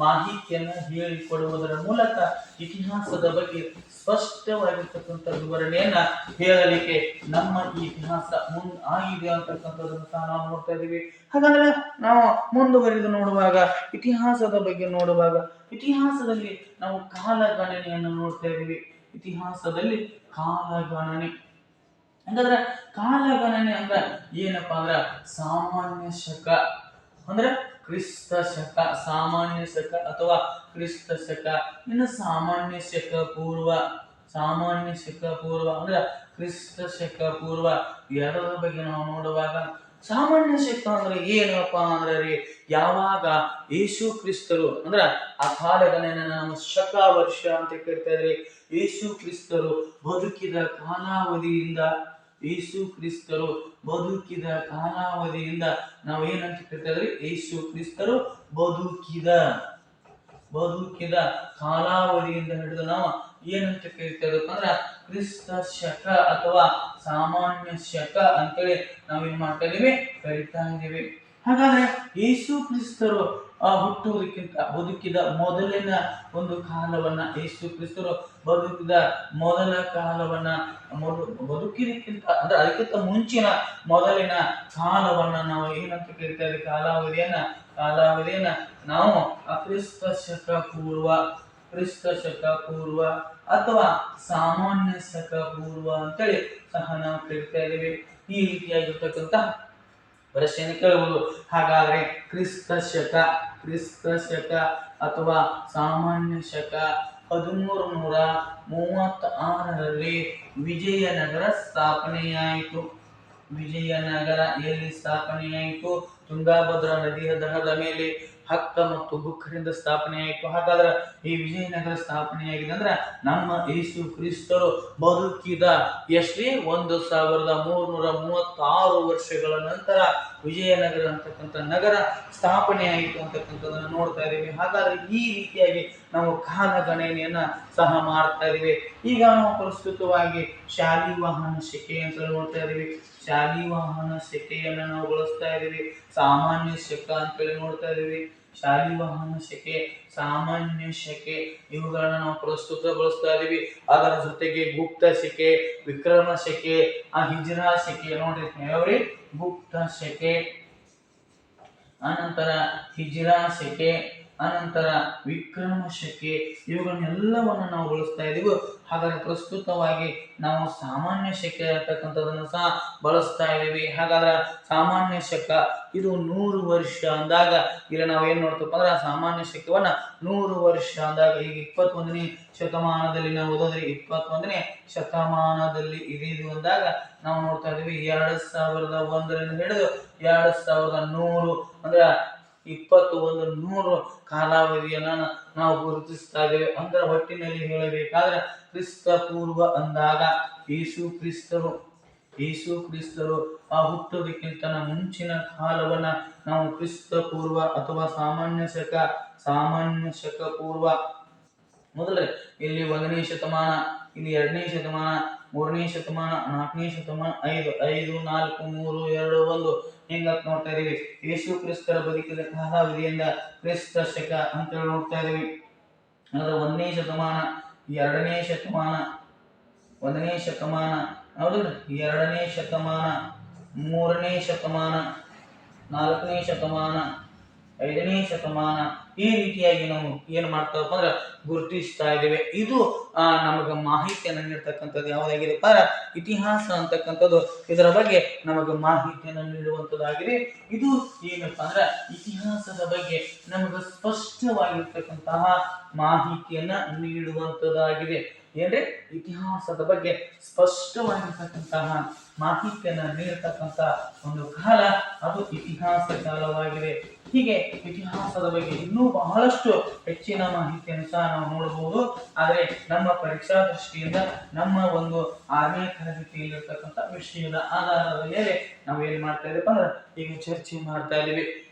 ಮಾಹಿತಿಯನ್ನ ಹೇಳಿಕೊಡುವುದರ ಮೂಲಕ ಇತಿಹಾಸದ ಬಗ್ಗೆ ಸ್ಪಷ್ಟವಾಗಿರ್ತಕ್ಕಂಥ ವಿವರಣೆಯನ್ನ ಹೇಳಲಿಕ್ಕೆ ನಮ್ಮ ಈ ಇತಿಹಾಸ ಆಗಿದೆ ಅಂತಕ್ಕಂಥದ್ದನ್ನು ಸಹ ನಾವು ನೋಡ್ತಾ ಇದೀವಿ. ಹಾಗಾದ್ರೆ ನಾವು ಮುಂದುವರಿದು ನೋಡುವಾಗ ಇತಿಹಾಸದಲ್ಲಿ ನಾವು ಕಾಲಗಣನೆಯನ್ನು ನೋಡ್ತಾ ಇದೀವಿ. ಇತಿಹಾಸದಲ್ಲಿ ಕಾಲಗಣನೆ ಹಾಗಾದ್ರೆ ಕಾಲಗಣನೆ ಅಂದ್ರೆ ಏನಪ್ಪಾ ಅಂದ್ರ ಸಾಮಾನ್ಯ ಶಕ ಅಂದ್ರೆ ಕ್ರಿಸ್ತ ಶಕ, ಸಾಮಾನ್ಯ ಶಕ ಅಥವಾ ಕ್ರಿಸ್ತ ಶಕ, ಇನ್ನು ಸಾಮಾನ್ಯ ಶಕ ಪೂರ್ವ ಅಂದ್ರೆ ಕ್ರಿಸ್ತ ಶಕ ಪೂರ್ವ ಎರಡರ ಬಗ್ಗೆ ನಾವು ನೋಡುವಾಗ ಸಾಮಾನ್ಯ ಶಕ ಅಂದ್ರೆ ಏನಪ್ಪಾ ಅಂದ್ರೆ ಯಾವಾಗ ಯೇಸು ಕ್ರಿಸ್ತರು ಅಂದ್ರ ಆ ಕಾಲಗಣನೆ ನಾವು ಶಕ ವರ್ಷ ಅಂತ ಕರಿತಾ ಇದ್ರಿ. ಯೇಸು ಕ್ರಿಸ್ತರು ಬದುಕಿದ ಕಾಲಾವಧಿಯಿಂದ ನಾವು ಏನಂತ ಕರಿತಾ ಇದ್ರಿ? ಯೇಸು ಕ್ರಿಸ್ತರು ಬದುಕಿದ ಕಾಲಾವಧಿಯಿಂದ ಹಿಡಿದು ನಾವು ಏನಂತ ಕರಿತಾ ಇದ್ರಪ್ಪ ಅಂದ್ರ ಕ್ರಿಸ್ತ ಶಕ ಅಥವಾ ಸಾಮಾನ್ಯ ಶಕ ಅಂತೇಳಿ ನಾವೇನ್ ಮಾಡ್ತಾ ಇದೀವಿ? ಕರಿತಾ ಇದೀವಿ. ಹಾಗಾದ್ರೆ ಯೇಸು ಕ್ರಿಸ್ತರು ಹುಟ್ಟುವುದಕ್ಕಿಂತ ಬದುಕಿದ ಮೊದಲಿನ ಒಂದು ಕಾಲವನ್ನ, ಯೇಸು ಕ್ರಿಸ್ತರು ಬದುಕಿದ ಮೊದಲ ಕಾಲವನ್ನ, ಬದುಕಿದಕ್ಕಿಂತ ಅಂದ್ರೆ ಅದಕ್ಕಿಂತ ಮುಂಚಿನ ಮೊದಲಿನ ಕಾಲವನ್ನ ನಾವು ಏನಂತ ಕರಿತಾ ಇದ್ದೀವಿ? ಕಾಲಾವಧಿಯನ್ನ ನಾವು ಕ್ರಿಸ್ತ ಶಕ ಪೂರ್ವ ಅಥವಾ ಸಾಮಾನ್ಯ ಶಕ ಪೂರ್ವ ಅಂತೇಳಿ ಸಹ ನಾವು ಕರಿತಾ ಇದ್ದೀವಿ. ಈ ರೀತಿಯಾಗಿರ್ತಕ್ಕಂಥ ಪ್ರಶ್ನೆ ಕೇಳಬಹುದು. ಹಾಗಾದ್ರೆ ಕ್ರಿಸ್ತ ಶಕ ಅಥವಾ ಸಾಮಾನ್ಯ ಶಕ 1336ರಲ್ಲಿ ವಿಜಯನಗರ ಸ್ಥಾಪನೆಯಾಯಿತು. ವಿಜಯನಗರ ಎಲ್ಲಿ ಸ್ಥಾಪನೆಯಾಯಿತು? ತುಂಗಾಭದ್ರಾ ನದಿಯ ದಡದ ಮೇಲೆ ಹಕ್ಕ ಮತ್ತು ಬುಕ್ಕರಿಂದ ಸ್ಥಾಪನೆಯಾಯಿತು. ಹಾಗಾದ್ರೆ ಈ ವಿಜಯನಗರ ಸ್ಥಾಪನೆಯಾಗಿದೆ ಅಂದ್ರೆ ನಮ್ಮ ಯೇಸು ಕ್ರಿಸ್ತರು ಬದುಕಿದ ಎಷ್ಟೇ 1336 ವರ್ಷಗಳ ನಂತರ ವಿಜಯನಗರ ಅಂತಕ್ಕಂಥ ನಗರ ಸ್ಥಾಪನೆಯಾಯಿತು ಅಂತಕ್ಕಂಥದ್ದನ್ನು ನೋಡ್ತಾ ಇದ್ದೀವಿ. ಹಾಗಾದ್ರೆ ಈ ರೀತಿಯಾಗಿ ನಾವು ಕಾಲಗಣನೆಯನ್ನ ಸಹ ಮಾಡ್ತಾ ಇದೀವಿ. ಈಗ ನಾವು ಪ್ರಸ್ತುತವಾಗಿ ಶಾಲಿವಾಹನ ಶಕೆ ಅಂತ ನೋಡ್ತಾ ಇದೀವಿ. ಶಾಲಿವಾಹನ ಶಕೆಯನ್ನ ನಾವು ಬಳಸ್ತಾ ಇದೀವಿ. ಸಾಮಾನ್ಯ ಶಕ ಅಂತೇಳಿ ನೋಡ್ತಾ ಇದೀವಿ. ಶಾಲಿವಾಹನ ಶಕೆ, ಸಾಮಾನ್ಯ ಶಕೆ ಇವುಗಳನ್ನ ನಾವು ಪ್ರಸ್ತುತ ಬಳಸ್ತಾ ಇದೀವಿ. ಅದರ ಜೊತೆಗೆ ಗುಪ್ತ ಶಕೆ, ವಿಕ್ರಮ ಶಕೆ, ಹಿಜ್ರಾ ಶಕೆ ನೋಡ್ರಿ ಯಾವ್ರಿ? ಗುಪ್ತ ಶಕೆ, ಅನಂತರ ಹಿಜ್ರಾ ಶಕೆ, ಅನಂತರ ವಿಕ್ರಮ ಶಕೆ, ಇವುಗಳನ್ನೆಲ್ಲವನ್ನು ನಾವು ಬಳಸ್ತಾ ಇದ್ದೀವಿ. ಹಾಗಾದ್ರೆ ಪ್ರಸ್ತುತವಾಗಿ ನಾವು ಸಾಮಾನ್ಯ ಶಕೆ ಅಂತಕ್ಕಂಥದನ್ನು ಸಹ ಬಳಸ್ತಾ ಇದ್ದೀವಿ. ಹಾಗಾದ್ರೆ ಸಾಮಾನ್ಯ ಶಕ ಇದು 100 ವರ್ಷ ಅಂದಾಗ ಇಲ್ಲಿ ನಾವು ಏನ್ ನೋಡ್ತಪ್ಪ ಅಂದ್ರೆ ಸಾಮಾನ್ಯ ಶಕವನ್ನ 100 ವರ್ಷ ಅಂದಾಗ ಈಗ 21ನೇ ಶತಮಾನದಲ್ಲಿ ನಾವು ಓದೋದ್ರಿ 21ನೇ ಶತಮಾನದಲ್ಲಿ ಇದೆ ಅಂದಾಗ ನಾವು ನೋಡ್ತಾ ಇದೀವಿ 2001ರಿಂದ ಹಿಡಿದು 2100 ಅಂದ್ರೆ 2100 ಕಾಲಾವಧಿಯನ್ನ ನಾವು ಗುರುತಿಸ್ತಾ ಇದ್ದೇವೆ. ಅಂದ್ರೆ ಒಟ್ಟಿನಲ್ಲಿ ಹೇಳಬೇಕಾದ್ರೆ ಕ್ರಿಸ್ತ ಪೂರ್ವ ಅಂದಾಗ ಯೇಸು ಕ್ರಿಸ್ತರು ಆ ಹುಟ್ಟೋದಕ್ಕಿಂತ ಮುಂಚಿನ ಕಾಲವನ್ನ ನಾವು ಕ್ರಿಸ್ತ ಪೂರ್ವ ಅಥವಾ ಸಾಮಾನ್ಯ ಶಕ ಪೂರ್ವ ಮೊದಲೇ ಇಲ್ಲಿ 1ನೇ ಶತಮಾನ, ಇಲ್ಲಿ 2ನೇ ಶತಮಾನ, 3ನೇ ಶತಮಾನ, 4ನೇ ಶತಮಾನ, 5 4 3 2 1 ಹಿಂಗ ನೋಡ್ತಾ ಇದೀವಿ. ಯೇಸು ಕ್ರಿಸ್ತರ ಬದುಕಿದ ಕಾಲಾವಧಿಯಿಂದ ಕ್ರಿಸ್ತ ಶಕ ಅಂತ ನೋಡ್ತಾ ಇದೀವಿ. ಅಂದ್ರೆ 1ನೇ ಶತಮಾನ, 2ನೇ ಶತಮಾನ, 1ನೇ ಶತಮಾನ ಹೌದಲ್ಲ, 2ನೇ ಶತಮಾನ, 3ನೇ ಶತಮಾನ, 4ನೇ ಶತಮಾನ, 5ನೇ ಶತಮಾನ ಈ ರೀತಿಯಾಗಿ ನಾವು ಏನ್ ಮಾಡ್ತಾವಪ್ಪ ಅಂದ್ರೆ ಗುರುತಿಸ್ತಾ ಇದ್ದೇವೆ. ಇದು ನಮಗೆ ಮಾಹಿತಿಯನ್ನು ನೀಡ್ತಕ್ಕಂಥದ್ದು ಯಾವುದಾಗಿದೆಪ್ಪ ಇತಿಹಾಸ ಅಂತಕ್ಕಂಥದ್ದು. ಇದರ ಬಗ್ಗೆ ನಮಗೆ ಮಾಹಿತಿಯನ್ನು ನೀಡುವಂಥದ್ದಾಗಿದೆ. ಇದು ಏನಪ್ಪ ಅಂದ್ರೆ ಇತಿಹಾಸದ ಬಗ್ಗೆ ನಮಗೆ ಸ್ಪಷ್ಟವಾಗಿರ್ತಕ್ಕಂತಹ ಮಾಹಿತಿಯನ್ನ ನೀಡುವಂಥದ್ದಾಗಿದೆ. ಏನ್ರಿ ಇತಿಹಾಸದ ಬಗ್ಗೆ ಸ್ಪಷ್ಟವಾಗಿರ್ತಕ್ಕಂತಹ ಮಾಹಿತಿಯನ್ನ ನೀಡತಕ್ಕಂತ ಒಂದು ಕಾಲ ಅದು ಇತಿಹಾಸ ಕಾಲವಾಗಿದೆ. ಹೀಗೆ ಇತಿಹಾಸದ ಬಗ್ಗೆ ಇನ್ನೂ ಬಹಳಷ್ಟು ಹೆಚ್ಚಿನ ಮಾಹಿತಿಯನ್ನು ಸಹ ನಾವು ನೋಡಬಹುದು. ಆದರೆ ನಮ್ಮ ಪರೀಕ್ಷಾ ದೃಷ್ಟಿಯಿಂದ ನಮ್ಮ ಒಂದು 6ನೇ ತರಗತಿಯಲ್ಲಿರ್ತಕ್ಕಂಥ ವಿಷಯದ ಆಧಾರದ ಮೇಲೆ ನಾವು ಏನ್ ಮಾಡ್ತಾ ಇದ್ದೀವಿ ಅಂದ್ರೆ ಈಗ ಚರ್ಚೆ ಮಾಡ್ತಾ ಇದ್ದೀವಿ.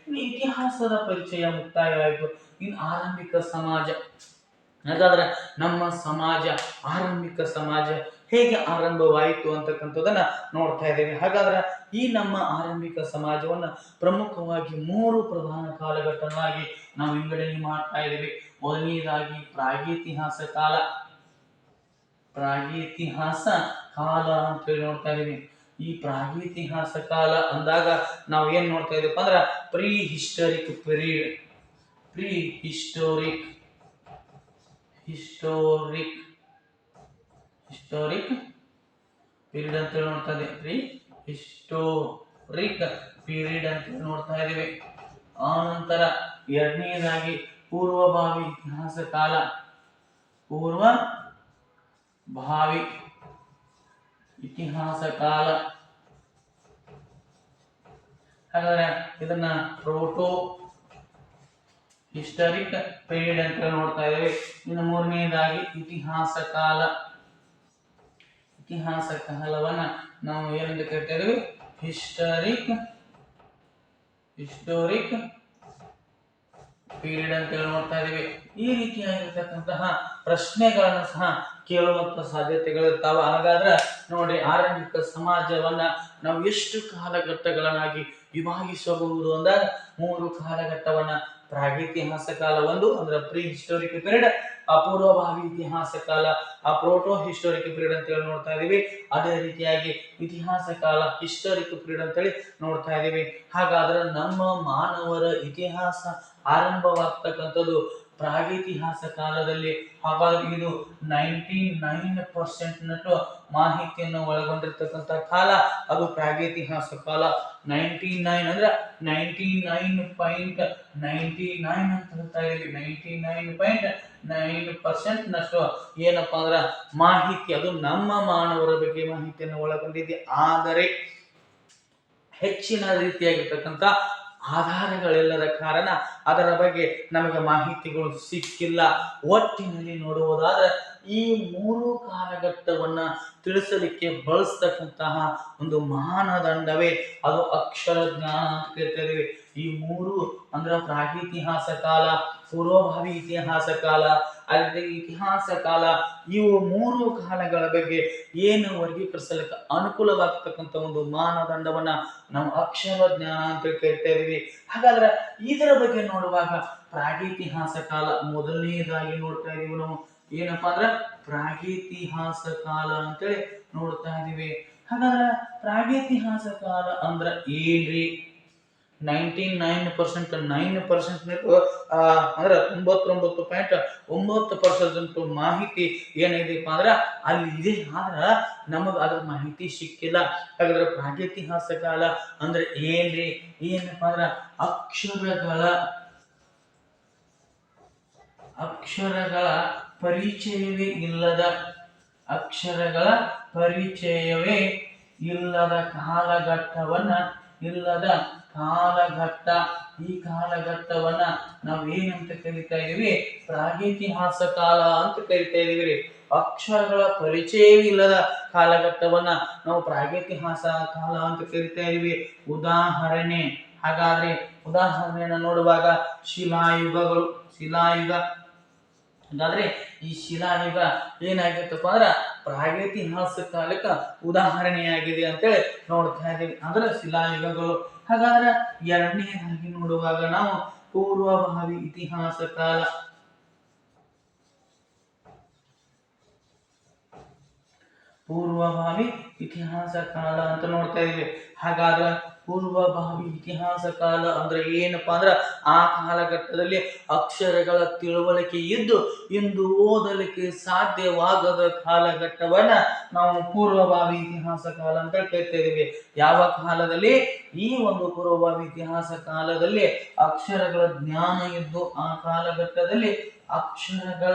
ಇತಿಹಾಸದ ಪರಿಚಯ ಮುಕ್ತಾಯ ಆಯಿತು. ಇನ್ನು ಆರಂಭಿಕ ಸಮಾಜ, ಹಾಗಾದ್ರೆ ನಮ್ಮ ಸಮಾಜ, ಆರಂಭಿಕ ಸಮಾಜ ಹೇಗೆ ಆರಂಭವಾಯಿತು ಅಂತಕ್ಕಂಥದನ್ನ ನೋಡ್ತಾ ಇದ್ದೇವೆ. ಹಾಗಾದ್ರೆ ಈ ನಮ್ಮ ಆರಂಭಿಕ ಸಮಾಜವನ್ನ ಪ್ರಮುಖವಾಗಿ 3 ಪ್ರಧಾನ ಕಾಲಘಟ್ಟಗಳಾಗಿ ನಾವು ವಿಂಗಡಣೆ ಮಾಡ್ತಾ ಇದ್ದೇವೆ. ಮೊದಲನೇದಾಗಿ ಪ್ರಾಗೇತಿಹಾಸ ಕಾಲ ಅಂತ ಹೇಳಿ ನೋಡ್ತಾ ಇದ್ದೀವಿ. ಈ ಪ್ರಾಗೇತಿಹಾಸ ಕಾಲ ಅಂದಾಗ ನಾವು ಏನ್ ನೋಡ್ತಾ ಇದ್ದೀವಿ ಅಂದ್ರೆ ಪ್ರೀ ಹಿಸ್ಟೋರಿಕ್ ಪೀರಿಯಡ್ ಅಂತ ನೋಡ್ತಾ ಇದ್ದೀವಿ. ಪ್ರೀ ಹಿಸ್ಟೋರಿಕ್ ಪೀರಿಯಡ್ ಅಂತ ನೋಡ್ತಾ ಇದ್ದೀವಿ. ಆನಂತರ ಎರಡನೇದಾಗಿ ಪೂರ್ವಭಾವಿ ಇತಿಹಾಸ ಕಾಲ, ಹಾಗಾದ್ರೆ ಇದನ್ನ ಪ್ರೋಟೋ ಹಿಸ್ಟಾರಿಕ್ ಪೀರಿಯಡ್ ಅಂತ ನೋಡ್ತಾ ಇದ್ದೇವೆ. ಇನ್ನು ಮೂರನೇದಾಗಿ ಇತಿಹಾಸ ಕಾಲವನ್ನ ನಾವು ಏನಂತ ಕರಿತಾ ಇದ್ದೇವೆ? ಹಿಸ್ಟೋರಿಕ್ ಪೀರಿಯಡ್ ಅಂತ ನೋಡ್ತಾ ಇದ್ದೇವೆ. ಈ ರೀತಿಯಾಗಿರ್ತಕ್ಕಂತಹ ಪ್ರಶ್ನೆಗಳನ್ನು ಸಹ ಕೇಳುವಂತ ಸಾಧ್ಯತೆಗಳಿರ್ತಾವ. ಹಾಗಾದ್ರೆ ನೋಡಿ, ಆರಂಭಿಕ ಸಮಾಜವನ್ನ ನಾವು ಎಷ್ಟು ಕಾಲಘಟ್ಟಗಳನ್ನಾಗಿ ವಿಭಾಗಿಸಬಹುದು ಅಂದಾಗ 3 ಕಾಲಘಟ್ಟವನ್ನ ಪ್ರಾಗೇತಿಹಾಸ ಕಾಲ ಒಂದು ಅಂದ್ರೆ ಪ್ರೀ ಹಿಸ್ಟೋರಿಕ್ ಪೀರಿಯಡ್, ಅಪೂರ್ವಭಾವಿ ಇತಿಹಾಸ ಕಾಲ, ಪ್ರೋಟೋ ಹಿಸ್ಟೋರಿಕ್ ಪೀರಿಯಡ್ ಅಂತ ಹೇಳಿ ನೋಡ್ತಾ ಇದೀವಿ. ಅದೇ ರೀತಿಯಾಗಿ ಇತಿಹಾಸ ಕಾಲ ಹಿಸ್ಟೋರಿಕ್ ಪೀರಿಯಡ್ ಅಂತ ಹೇಳಿ ನೋಡ್ತಾ ಇದೀವಿ. ಹಾಗಾದ್ರೆ ನಮ್ಮ ಮಾನವರ ಇತಿಹಾಸ ಆರಂಭವಾಗ್ತಕ್ಕಂಥದ್ದು ಪ್ರಾಗೇತಿಹಾಸ ಕಾಲದಲ್ಲಿ. ಹಾಗಾಗಿ ಇದು 99% ನಷ್ಟು ಮಾಹಿತಿಯನ್ನು ಒಳಗೊಂಡಿರ್ತಕ್ಕಂಥ ಕಾಲ ಅದು ಪ್ರಾಗೇತಿಹಾಸ ಕಾಲ. 99 ಅಂದ್ರೆ 99.99 ಅಂತ ಹೇಳ್ತಾ ಇದೀವಿ. 99.9% ನಷ್ಟು ಏನಪ್ಪಾ ಅಂದ್ರ ಮಾಹಿತಿ ಅದು ನಮ್ಮ ಮಾನವರ ಬಗ್ಗೆ ಮಾಹಿತಿಯನ್ನು ಒಳಗೊಂಡಿದೆ. ಆದರೆ ಹೆಚ್ಚಿನ ರೀತಿಯಾಗಿರ್ತಕ್ಕಂಥ ಆಧಾರಗಳಿಲ್ಲದ ಕಾರಣ ಅದರ ಬಗ್ಗೆ ನಮಗೆ ಮಾಹಿತಿಗಳು ಸಿಕ್ಕಿಲ್ಲ. ಒಟ್ಟಿನಲ್ಲಿ ನೋಡುವುದಾದ್ರೆ ಈ 3 ಕಾಲಘಟ್ಟವನ್ನ ತಿಳಿಸಲಿಕ್ಕೆ ಬಳಸ್ತಕ್ಕಂತಹ ಒಂದು ಮಾನದಂಡವೇ ಅದು ಅಕ್ಷರ ಜ್ಞಾನ ಅಂತ ಕರಿತೀವಿ. ಈ 3 ಅಂದ್ರೆ ಪ್ರಾಗೇತಿಹಾಸ ಕಾಲ, ಪೂರ್ವಭಾವಿ ಇತಿಹಾಸ ಕಾಲ, ಅದೇ ಇತಿಹಾಸ ಕಾಲ, ಇವು 3 ಕಾಲಗಳ ಬಗ್ಗೆ ಏನು ವರ್ಗೀಕರಿಸಲಿಕ್ಕೆ ಅನುಕೂಲವಾಗ್ತಕ್ಕಂಥ ಒಂದು ಮಾನದಂಡವನ್ನ ನಾವು ಅಕ್ಷರ ಜ್ಞಾನ ಅಂತ ಕರಿತಾ ಇದೀವಿ. ಹಾಗಾದ್ರೆ ಇದರ ಬಗ್ಗೆ ನೋಡುವಾಗ ಪ್ರಾಗೇತಿಹಾಸ ಕಾಲ ಮೊದಲನೇದಾಗಿ ನೋಡ್ತಾ ಇದೀವಿ. ನಾವು ಏನಪ್ಪಾ ಅಂದ್ರೆ ಪ್ರಾಗೇತಿಹಾಸ ಕಾಲ ಅಂತೇಳಿ ನೋಡ್ತಾ ಇದೀವಿ. ಹಾಗಾದ್ರೆ ಪ್ರಾಗೇತಿಹಾಸ ಕಾಲ ಅಂದ್ರ ಏನ್ರಿ? 99% 9% ಅಂದ್ರೆ 99.9% ಮಾಹಿತಿ ಏನಿದೆಪ್ಪ ಅಂದ್ರೆ ಅಲ್ಲಿ ಇದೆ. ಆದ್ರ ನಮಗ ಅದ್ರ ಮಾಹಿತಿ ಸಿಕ್ಕಿಲ್ಲ. ಹಾಗಾದ್ರೆ ಪ್ರಾಗೈತಿಹಾಸ ಕಾಲ ಅಂದ್ರೆ ಏನ್ರಿ? ಏನಪ್ಪಾ ಅಂದ್ರ ಅಕ್ಷರಗಳ ಪರಿಚಯವೇ ಇಲ್ಲದ ಕಾಲಘಟ್ಟ. ಈ ಕಾಲಘಟ್ಟವನ್ನ ನಾವು ಏನಂತ ಕರಿತಾ ಇದೀವಿ? ಪ್ರಾಗೈತಿಹಾಸ ಕಾಲ ಅಂತ ಕರಿತಾ ಇದೀವಿ. ಅಕ್ಷರಗಳ ಪರಿಚಯವೇ ಇಲ್ಲದ ಕಾಲಘಟ್ಟವನ್ನ ನಾವು ಪ್ರಾಗೈತಿಹಾಸ ಕಾಲ ಅಂತ ಕರಿತಾ ಇದೀವಿ. ಉದಾಹರಣೆ, ಹಾಗಾದ್ರೆ ಉದಾಹರಣೆಯನ್ನು ನೋಡುವಾಗ ಶಿಲಾಯುಗ. ಹಾಗಾದ್ರೆ ಈ ಶಿಲಾಯುಗ ಏನಾಗಿತ್ತಪ್ಪ ಅಂದ್ರ ಪ್ರಾಗೈತಿಹಾಸ ಕಾಲಕ್ಕ ಉದಾಹರಣೆಯಾಗಿದೆ ಅಂತೇಳಿ ನೋಡ್ತಾ ಇದೀವಿ. ಅಂದ್ರೆ ಶಿಲಾಯುಗಗಳು. ಹಾಗಾದ್ರೆ ಎರಡನೇದಾಗಿ ನೋಡುವಾಗ ನಾವು ಪೂರ್ವಭಾವಿ ಇತಿಹಾಸ ಕಾಲ. ಅಂತ ನೋಡ್ತಾ ಇದೀವಿ. ಹಾಗಾದ್ರೆ ಪೂರ್ವಭಾವಿ ಇತಿಹಾಸ ಕಾಲ ಅಂದ್ರೆ ಏನಪ್ಪಾ ಅಂದ್ರ ಆ ಕಾಲಘಟ್ಟದಲ್ಲಿ ಅಕ್ಷರಗಳ ತಿಳುವಳಿಕೆ ಇದ್ದು ಇಂದು ಓದಲಿಕ್ಕೆ ಸಾಧ್ಯವಾಗದ ಕಾಲಘಟ್ಟವನ್ನ ನಾವು ಪೂರ್ವಭಾವಿ ಇತಿಹಾಸ ಕಾಲ ಅಂತ ಕರಿತಾ ಇದೀವಿ. ಯಾವ ಕಾಲದಲ್ಲಿ? ಈ ಒಂದು ಪೂರ್ವಭಾವಿ ಇತಿಹಾಸ ಕಾಲದಲ್ಲಿ ಅಕ್ಷರಗಳ ಜ್ಞಾನ ಇದ್ದು, ಆ ಕಾಲಘಟ್ಟದಲ್ಲಿ ಅಕ್ಷರಗಳ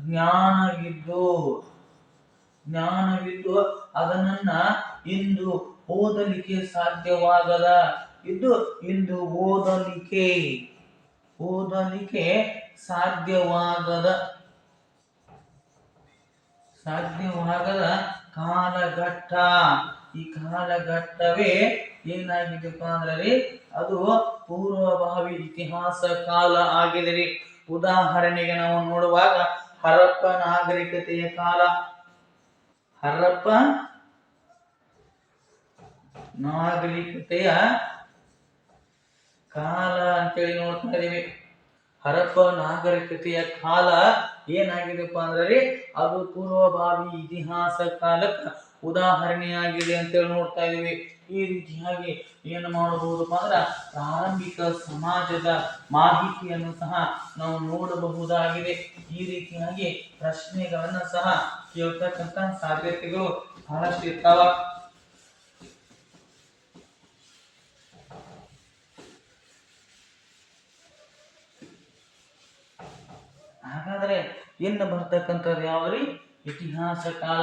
ಜ್ಞಾನವಿದ್ದು ಅದನ್ನ ಇಂದು ಓದಲಿಕ್ಕೆ ಸಾಧ್ಯವಾಗದ ಕಾಲಘಟ್ಟ. ಈ ಕಾಲಘಟ್ಟವೇ ಏನಾಗಿದೆಪ್ಪ ಅಂದ್ರೆ ಅದು ಪೂರ್ವಭಾವಿ ಇತಿಹಾಸ ಕಾಲ ಆಗಿದೆ. ಉದಾಹರಣೆಗೆ ನಾವು ನೋಡುವಾಗ ಹರಪ್ಪ ನಾಗರಿಕತೆಯ ಕಾಲ. ಅಂತೇಳಿ ನೋಡ್ತಾ ಇದೀವಿ. ಹರಪ್ಪ ನಾಗರಿಕತೆಯ ಕಾಲ ಏನಾಗಿದೆಪ್ಪ ಅಂದ್ರೆ ಅದು ಪೂರ್ವಭಾವಿ ಇತಿಹಾಸ ಕಾಲಕ್ಕೆ ಉದಾಹರಣೆಯಾಗಿದೆ ಅಂತೇಳಿ ನೋಡ್ತಾ ಇದೀವಿ. ಈ ರೀತಿಯಾಗಿ ಏನು ಮಾಡಬಹುದಪ್ಪ ಅಂದ್ರೆ ಪ್ರಾರಂಭಿಕ ಸಮಾಜದ ಮಾಹಿತಿಯನ್ನು ಸಹ ನಾವು ನೋಡಬಹುದಾಗಿದೆ. ಈ ರೀತಿಯಾಗಿ ಪ್ರಶ್ನೆಗಳನ್ನ ಸಹ ಕೇಳ್ತಕ್ಕಂತ ಸಾಧ್ಯತೆಗಳು ಬಹಳಷ್ಟು ಇರ್ತಾವ. ಹಾಗಾದ್ರೆ ಇನ್ನು ಬರ್ತಕ್ಕಂಥದ್ದು ಯಾವ್ದ್ರಿ? ಇತಿಹಾಸ ಕಾಲ.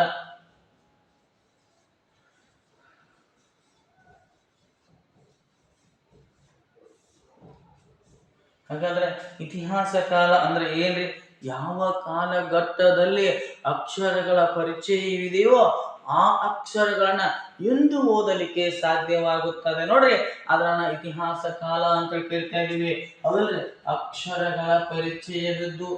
ಹಾಗಾದ್ರೆ ಇತಿಹಾಸ ಕಾಲ ಅಂದ್ರೆ ಏನ್ರಿ? ಯಾವ ಕಾಲಘಟ್ಟದಲ್ಲಿ ಅಕ್ಷರಗಳ ಪರಿಚಯವಿದೆಯೋ ಆ ಅಕ್ಷರಗಳನ್ನ ಎಂದು ಓದಲಿಕ್ಕೆ ಸಾಧ್ಯವಾಗುತ್ತದೆ ನೋಡ್ರಿ, ಅದನ್ನ ಇತಿಹಾಸ ಕಾಲ ಅಂತ ಕರಿತಾ ಇದೀವಿ. ಅವಲ್ರಿ ಅಕ್ಷರಗಳ ಪರಿಚಯವಿದ್ದು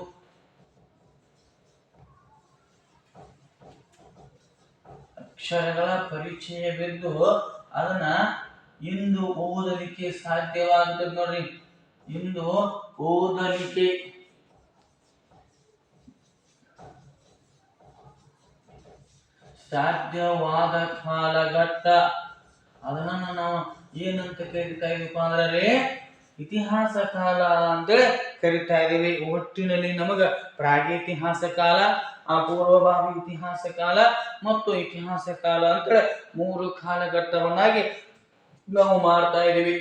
ಅದನ್ನ ಇಂದು ಓದಲಿಕ್ಕೆ ಸಾಧ್ಯವಾಗುತ್ತದೆ ನೋಡ್ರಿ. ಇಂದು ಓದಲಿಕ್ಕೆ ಸಾಧ್ಯವಾದ ಕಾಲಘಟ್ಟ. ಅದನ್ನ ನಾವು ಏನಂತ ಕರಿತಾ ಇದೀವಿ ಅಂದ್ರೆ ಇತಿಹಾಸ ಕಾಲ ಅಂತೇಳಿ ಕರಿತಾ ಇದೀವಿ. ಒಟ್ಟಿನಲ್ಲಿ ನಮಗ ಪ್ರಾಗೈತಿಹಾಸ ಕಾಲ, ಪೂರ್ವಭಾವಿ ಇತಿಹಾಸ ಕಾಲ ಮತ್ತು ಇತಿಹಾಸ ಕಾಲ ಅಂತೇಳಿ 3 ಕಾಲಘಟ್ಟವನ್ನಾಗಿ ನಾವು ಮಾಡ್ತಾ ಇದೀವಿ.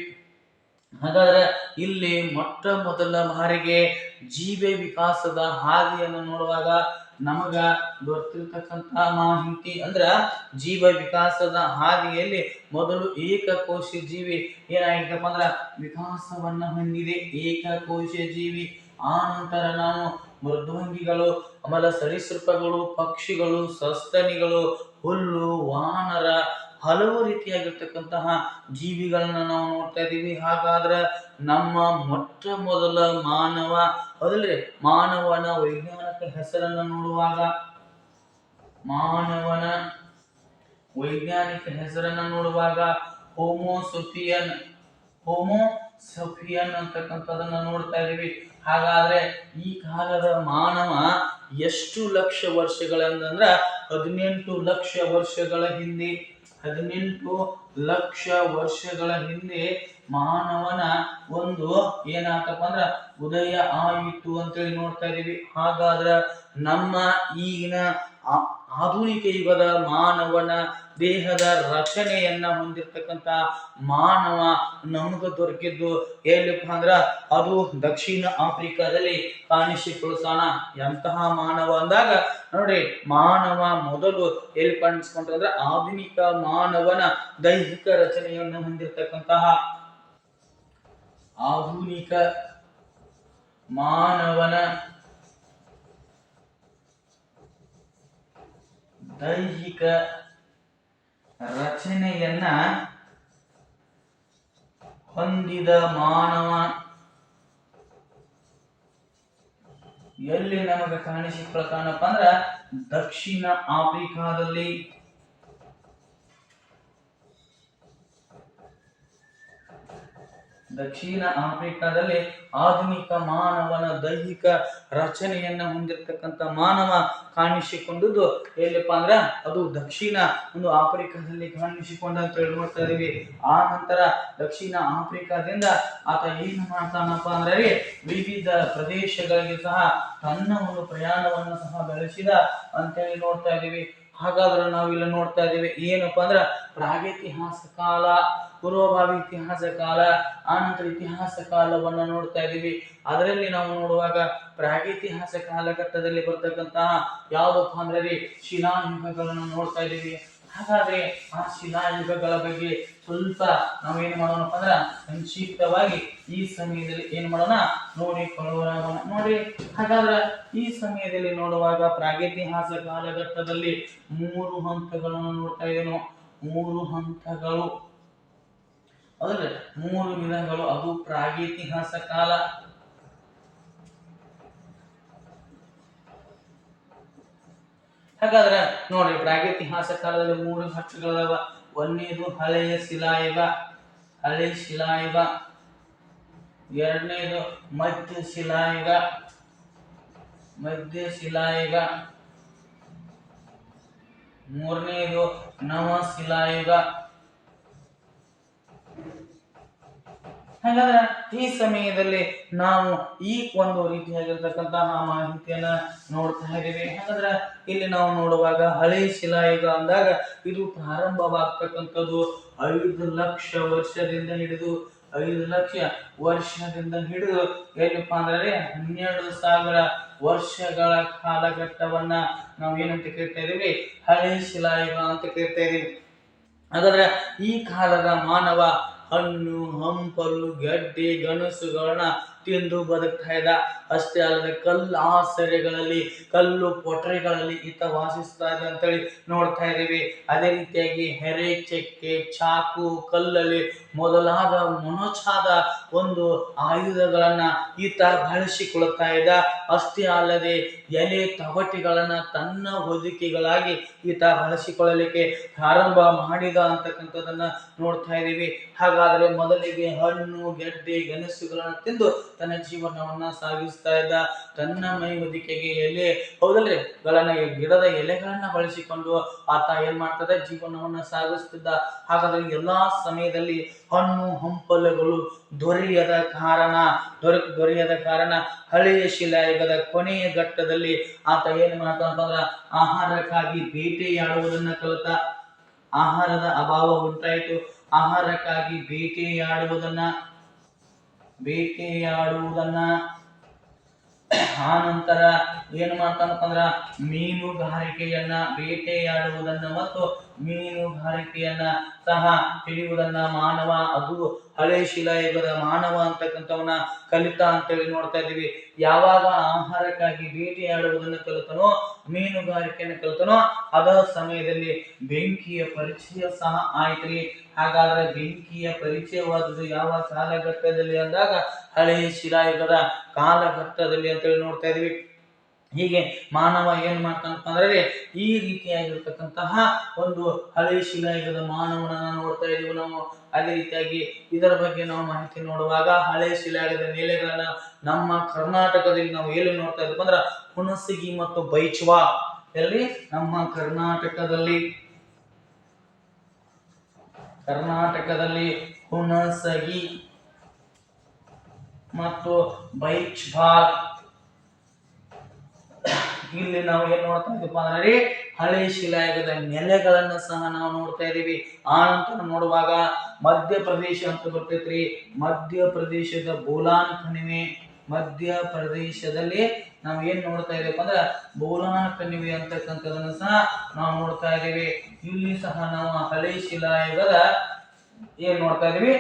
ಹಾಗಾದ್ರೆ ಇಲ್ಲಿ ಮೊಟ್ಟ ಮೊದಲ ಬಾರಿಗೆ ಜೀವ ವಿಕಾಸದ ಹಾದಿಯನ್ನು ನೋಡುವಾಗ ನಮಗ ಗೊತ್ತಿರತಕ್ಕಂತ ಮಾಹಿತಿ ಅಂದ್ರ ಜೀವ ವಿಕಾಸದ ಹಾದಿಯಲ್ಲಿ ಮೊದಲು ಏಕಕೋಶ ಜೀವಿ ಏನಾಗಿತ್ತಪ್ಪ ಅಂದ್ರ ವಿಕಾಸವನ್ನ ಹೊಂದಿದೆ. ಏಕಕೋಶ ಜೀವಿ. ಆ ನಂತರ ನಾವು ಮೃದ್ವಂಗಿಗಳು, ಆಮೇಲೆ ಸರೀಸೃಪಗಳು, ಪಕ್ಷಿಗಳು, ಸಸ್ತನಿಗಳು, ಹುಲ್ಲು, ವಾನರ, ಹಲವು ರೀತಿಯಾಗಿರ್ತಕ್ಕಂತಹ ಜೀವಿಗಳನ್ನ ನಾವು ನೋಡ್ತಾ ಇದೀವಿ. ಹಾಗಾದ್ರೆ ನಮ್ಮ ಮೊಟ್ಟ ಮೊದಲ ಮಾನವನ ವೈಜ್ಞಾನಿಕ ಹೆಸರನ್ನ ನೋಡುವಾಗ ಹೋಮೋಸಪಿಯನ್ ಅಂತಕ್ಕಂಥದನ್ನ ನೋಡ್ತಾ ಇದೀವಿ. ಹಾಗಾದ್ರೆ ಈ ಕಾಲದ ಮಾನವ ಎಷ್ಟು ಲಕ್ಷ ವರ್ಷಗಳಂದ್ರ 18 ಲಕ್ಷ ವರ್ಷಗಳ ಹಿಂದೆ 18 ಲಕ್ಷ ವರ್ಷಗಳ ಹಿಂದೆ ಮಾನವನ ಒಂದು ಏನಾತಪ್ಪ ಅಂದ್ರ ಉದಯ ಆಯಿತು ಅಂತೇಳಿ ನೋಡ್ತಾ ಇದೀವಿ. ಹಾಗಾದ್ರ ನಮ್ಮ ಈಗಿನ ಆಧುನಿಕ ಯುಗದ ಮಾನವನ ದೇಹದ ರಚನೆಯನ್ನ ಹೊಂದಿರತಕ್ಕಂತ ಮಾನವ ನಮಗ ದೊರಕಿದ್ದು ಎಲ್ಲಿಪ್ಪ ಅಂದ್ರ ಅದು ದಕ್ಷಿಣ ಆಫ್ರಿಕಾದಲ್ಲಿ ಕಾಣಿಸಿಕೊಳ್ತಾನ. ಎಂತಹ ಮಾನವ ಅಂದಾಗ ನೋಡ್ರಿ, ಮಾನವ ಮೊದಲು ಎಲ್ಲಿ ಕಾಣಿಸ್ಕೊಂಡ್ರೆ ಆಧುನಿಕ ಮಾನವನ ದೈಹಿಕ ರಚನೆಯನ್ನು ಹೊಂದಿರತಕ್ಕಂತಹ ಆಧುನಿಕ ಮಾನವನ ದೈಹಿಕ ರಚನೆಯನ್ನ ಹೊಂದಿದ ಮಾನವ ಎಲ್ಲಿ ನಮಗೆ ಕಾಣಿಸಿಕೊಳ್ತಾನಪ್ಪ ಅಂದ್ರ ದಕ್ಷಿಣ ಆಫ್ರಿಕಾದಲ್ಲಿ. ದಕ್ಷಿಣ ಆಫ್ರಿಕಾದಲ್ಲಿ ಆಧುನಿಕ ಮಾನವನ ದೈಹಿಕ ರಚನೆಯನ್ನ ಹೊಂದಿರತಕ್ಕಂತ ಮಾನವ ಕಾಣಿಸಿಕೊಂಡದ್ದು ಎಲ್ಲಿಪ್ಪ ಅಂದ್ರ ಅದು ದಕ್ಷಿಣ ಒಂದು ಆಫ್ರಿಕಾದಲ್ಲಿ ಕಾಣಿಸಿಕೊಂಡ ಅಂತ ಹೇಳಿ ನೋಡ್ತಾ ಇದೀವಿ. ಆ ನಂತರ ದಕ್ಷಿಣ ಆಫ್ರಿಕಾದಿಂದ ಆತ ಏನು ಮಾಡ್ತಾನಪ್ಪ ಅಂದ್ರೆ ವಿವಿಧ ಪ್ರದೇಶಗಳಿಗೆ ಸಹ ತನ್ನ ಒಂದು ಪ್ರಯಾಣವನ್ನು ಸಹ ಬೆಳೆಸಿದ ಅಂತೇಳಿ ನೋಡ್ತಾ ಇದೀವಿ. ಹಾಗಾದ್ರೆ ನಾವಿಲ್ಲಿ ನೋಡ್ತಾ ಇದೀವಿ ಏನಪ್ಪಾ ಅಂದ್ರ ಪ್ರಾಗೈತಿಹಾಸ ಕಾಲ, ಪೂರ್ವಭಾವಿ ಇತಿಹಾಸ ಕಾಲ, ಆನಂತರ ಇತಿಹಾಸ ಕಾಲವನ್ನ ನೋಡ್ತಾ ಇದೀವಿ. ಅದರಲ್ಲಿ ನಾವು ನೋಡುವಾಗ ಪ್ರಾಗೈತಿಹಾಸ ಕಾಲಘಟ್ಟದಲ್ಲಿ ಬರ್ತಕ್ಕಂತಹ ಯಾವ್ದಪ್ಪ ಅಂದ್ರೆ ಶಿಲಾಯುಗಗಳನ್ನು ನೋಡ್ತಾ ಇದೀವಿ. ಹಾಗಾದ್ರೆ ಆ ಶಿಲಾಯುಗಗಳ ಬಗ್ಗೆ ಸ್ವಲ್ಪ ನಾವೇನ್ ಮಾಡೋಣಪ್ಪ ಅಂದ್ರ ಸಂಕ್ಷಿಪ್ತವಾಗಿ ಈ ಸಮಯದಲ್ಲಿ ಏನ್ ಮಾಡೋಣ ನೋಡಿಕೊಳ್ಳೋಣ. ನೋಡಿ, ಹಾಗಾದ್ರೆ ಈ ಸಮಯದಲ್ಲಿ ನೋಡುವಾಗ ಪ್ರಾಗೈತಿಹಾಸ ಕಾಲಘಟ್ಟದಲ್ಲಿ 3 ಹಂತಗಳನ್ನು ನೋಡ್ತಾ ಇದ್ದೇವೆ. 3 ಹಂತಗಳು ಅಂದ್ರೆ 3 ವಿಧಗಳು. ಅದು ಪ್ರಾಗೈತಿಹಾಸ ಕಾಲ. ಹಾಗಾದ್ರೆ ನೋಡ್ರಿ, ಪ್ರಾಗೈತಿಹಾಸ ಕಾಲದಲ್ಲಿ 3 ಘಟ್ಟಗಳದಾವ. ಒಂದನೇದು ಹಳೆಯ ಶಿಲಾಯುಗ, ಹಳೆ ಶಿಲಾಯುಗ. ಎರಡನೇದು ಮಧ್ಯ ಶಿಲಾಯುಗ, ಮಧ್ಯ ಶಿಲಾಯುಗ. ಮೂರನೇದು ನವ ಶಿಲಾಯುಗ. ಹಾಗಾದ್ರೆ ಈ ಸಮಯದಲ್ಲಿ ನಾವು ಈ ಒಂದು ರೀತಿಯಾಗಿರ್ತಕ್ಕಂತಹ ಮಾಹಿತಿಯನ್ನ ನೋಡ್ತಾ ಇದ್ದೀವಿ. ಹಾಗಾದ್ರೆ ಇಲ್ಲಿ ನಾವು ನೋಡುವಾಗ ಹಳೆ ಶಿಲಾಯುಗ ಅಂದಾಗ ಇದು ಪ್ರಾರಂಭವಾಗ್ತಕ್ಕಂಥದ್ದು 5 ಲಕ್ಷ ವರ್ಷದಿಂದ ಹಿಡಿದು 5 ಲಕ್ಷ ವರ್ಷದಿಂದ ಹಿಡಿದು ಏನಪ್ಪ ಅಂದ್ರೆ 12,000 ವರ್ಷಗಳ ಕಾಲಘಟ್ಟವನ್ನ ನಾವು ಏನಂತ ಕರಿತಾ ಇದೀವಿ, ಹಳೆ ಶಿಲಾಯುಗ ಅಂತ ಕರಿತಾ ಇದೀವಿ. ಹಾಗಾದ್ರೆ ಈ ಕಾಲದ ಮಾನವ ಹಣ್ಣು ಹಂಪಲು ಗೆಡ್ಡೆ ಗೆಣಸುಗಳನ್ನ ತಿಂದು ಬದುಕ್ತಾ ಇದ್ದ. ಅಷ್ಟೇ ಅಲ್ಲದೆ ಕಲ್ಲು ಆಸರೆಗಳಲ್ಲಿ, ಕಲ್ಲು ಪೊಟರೆಗಳಲ್ಲಿ ಈತ ವಾಸಿಸ್ತಾ ಇದ್ದ ಅಂತೇಳಿ ನೋಡ್ತಾ ಇದೀವಿ. ಅದೇ ರೀತಿಯಾಗಿ ಹೆರೆ ಚೆಕ್ಕೆ, ಚಾಕು, ಕಲ್ಲಲ್ಲಿ ಮೊದಲಾದ ಮೊನಚಾದ ಒಂದು ಆಯುಧಗಳನ್ನ ಈತ ಬಳಸಿಕೊಳ್ತಾ ಇದ್ದ. ಅಷ್ಟೇ ಅಲ್ಲದೆ ಎಲೆ ತವಟಿಗಳನ್ನ ತನ್ನ ಹೊದಿಕೆಗಳಾಗಿ ಈತ ಬಳಸಿಕೊಳ್ಳಲಿಕ್ಕೆ ಪ್ರಾರಂಭ ಮಾಡಿದ ಅಂತಕ್ಕಂಥದ್ದನ್ನ ನೋಡ್ತಾ ಇದೀವಿ. ಹಾಗಾದ್ರೆ ಮೊದಲಿಗೆ ಹಣ್ಣು ಗೆಡ್ಡೆ ಗೆಣಸುಗಳನ್ನ ತಿಂದು ತನ್ನ ಜೀವನವನ್ನ ಸಾಗಿಸ್ತಾ ಇದ್ದ. ತನ್ನ ಮೈ ಹೊದಿಕೆಗೆ ಎಲೆ ಹೌದಲ್ರಿ ಗಿಡದ ಎಲೆಗಳನ್ನ ಬಳಸಿಕೊಂಡು ಆತ ಏನ್ ಮಾಡ್ತದ ಜೀವನವನ್ನ ಸಾಗಿಸ್ತಿದ್ದ. ಹಾಗಾದ್ರೆ ಎಲ್ಲಾ ಸಮಯದಲ್ಲಿ ಹಣ್ಣು ಹಂಪಲುಗಳು ದೊರೆಯದ ಕಾರಣ ಹಳೆಯ ಶಿಲಾಯುಗದ ಕೊನೆಯ ಘಟ್ಟದಲ್ಲಿ ಆತ ಏನ್ ಮಾಡ್ತಾನಂತಂದ್ರ ಆಹಾರಕ್ಕಾಗಿ ಬೇಟೆಯಾಡುವುದನ್ನ ಕಲಿತ. ಆಹಾರದ ಅಭಾವ ಉಂಟಾಯಿತು. ಆಹಾರಕ್ಕಾಗಿ ಬೇಟೆಯಾಡುವುದನ್ನ ಆ ನಂತರ ಏನು ಮಾಡ್ತಾನಪ್ಪ ಅಂದ್ರ ಮೀನುಗಾರಿಕೆಯನ್ನ, ಬೇಟೆಯಾಡುವುದನ್ನ ಮತ್ತು ಮೀನುಗಾರಿಕೆಯನ್ನ ಸಹ ತಿಳಿಯುವುದನ್ನ ಮಾನವ, ಅದು ಹಳೆ ಶಿಲಾಯುಗದ ಮಾನವ ಅಂತಕ್ಕಂಥವನ್ನ ಕಲಿತ ಅಂತೇಳಿ ನೋಡ್ತಾ ಇದೀವಿ. ಯಾವಾಗ ಆಹಾರಕ್ಕಾಗಿ ಬೇಟೆಯಾಡುವುದನ್ನು ಕಲಿತನೋ, ಮೀನುಗಾರಿಕೆಯನ್ನು ಕಲಿತನೋ, ಅದ ಸಮಯದಲ್ಲಿ ಬೆಂಕಿಯ ಪರಿಚಯ ಸಹ ಆಯ್ತ್ರಿ. ಹಾಗಾದ್ರೆ ಬೆಂಕಿಯ ಪರಿಚಯವಾದದ್ದು ಯಾವ ಕಾಲಘಟ್ಟದಲ್ಲಿ ಅಂದಾಗ ಹಳೆಯ ಶಿಲಾಯುಗದ ಕಾಲಘಟ್ಟದಲ್ಲಿ ಅಂತೇಳಿ ನೋಡ್ತಾ ಇದೀವಿ. ಹೀಗೆ ಮಾನವ ಏನ್ ಮಾಡ್ತಾನಪ್ಪ ಅಂದ್ರೆ ಈ ರೀತಿಯಾಗಿರ್ತಕ್ಕಂತಹ ಒಂದು ಹಳೆ ಶಿಲಾಯುಗದ ಮಾನವನನ್ನ ನೋಡ್ತಾ ಇದೀವಿ ನಾವು. ಅದೇ ರೀತಿಯಾಗಿ ಇದರ ಬಗ್ಗೆ ನಾವು ಮಾಹಿತಿ ನೋಡುವಾಗ ಹಳೆ ಶಿಲಾಯುಗದ ನೆಲೆಗಳನ್ನ ನಮ್ಮ ಕರ್ನಾಟಕದಲ್ಲಿ ನಾವು ಎಲ್ಲಿ ನೋಡ್ತಾ ಇದ್ವಿ ಅಂದ್ರ ಹುಣಸಗಿ ಮತ್ತು ಬೈಚ್ವಾ. ಎಲ್ಲಿ ನಮ್ಮ ಕರ್ನಾಟಕದಲ್ಲಿ ಹುಣಸಗಿ ಮತ್ತು ಬೈಚ್ಬಾಲ್. ಇಲ್ಲಿ ನಾವು ಏನ್ ನೋಡ್ತಾ ಇದ್ದೀವಿ ಅಂದ್ರೆ ಹಳೆ ಶಿಲಾಯುಗದ ನೆಲೆಗಳನ್ನ ಸಹ ನಾವು ನೋಡ್ತಾ ಇದೀವಿ. ಆ ನಂತರ ನೋಡುವಾಗ ಮಧ್ಯಪ್ರದೇಶ ಅಂತ ಬರ್ತೈತ್ರಿ. ಮಧ್ಯಪ್ರದೇಶದ ಬೋಲಾನ್ ಕಣಿವೆ, ಮಧ್ಯಪ್ರದೇಶದಲ್ಲಿ ನಾವು ಏನ್ ನೋಡ್ತಾ ಇದೀವಿ ಅಂದ್ರೆ ಬೋಲಾನ್ ಕಣಿವೆ ಅಂತಕ್ಕಂಥದನ್ನ ಸಹ ನಾವು ನೋಡ್ತಾ ಇದೀವಿ. ಇಲ್ಲಿ ಸಹ ನಾವು ಹಳೆ ಶಿಲಾಯುಗದ ಏನ್ ನೋಡ್ತಾ ಇದೀವಿ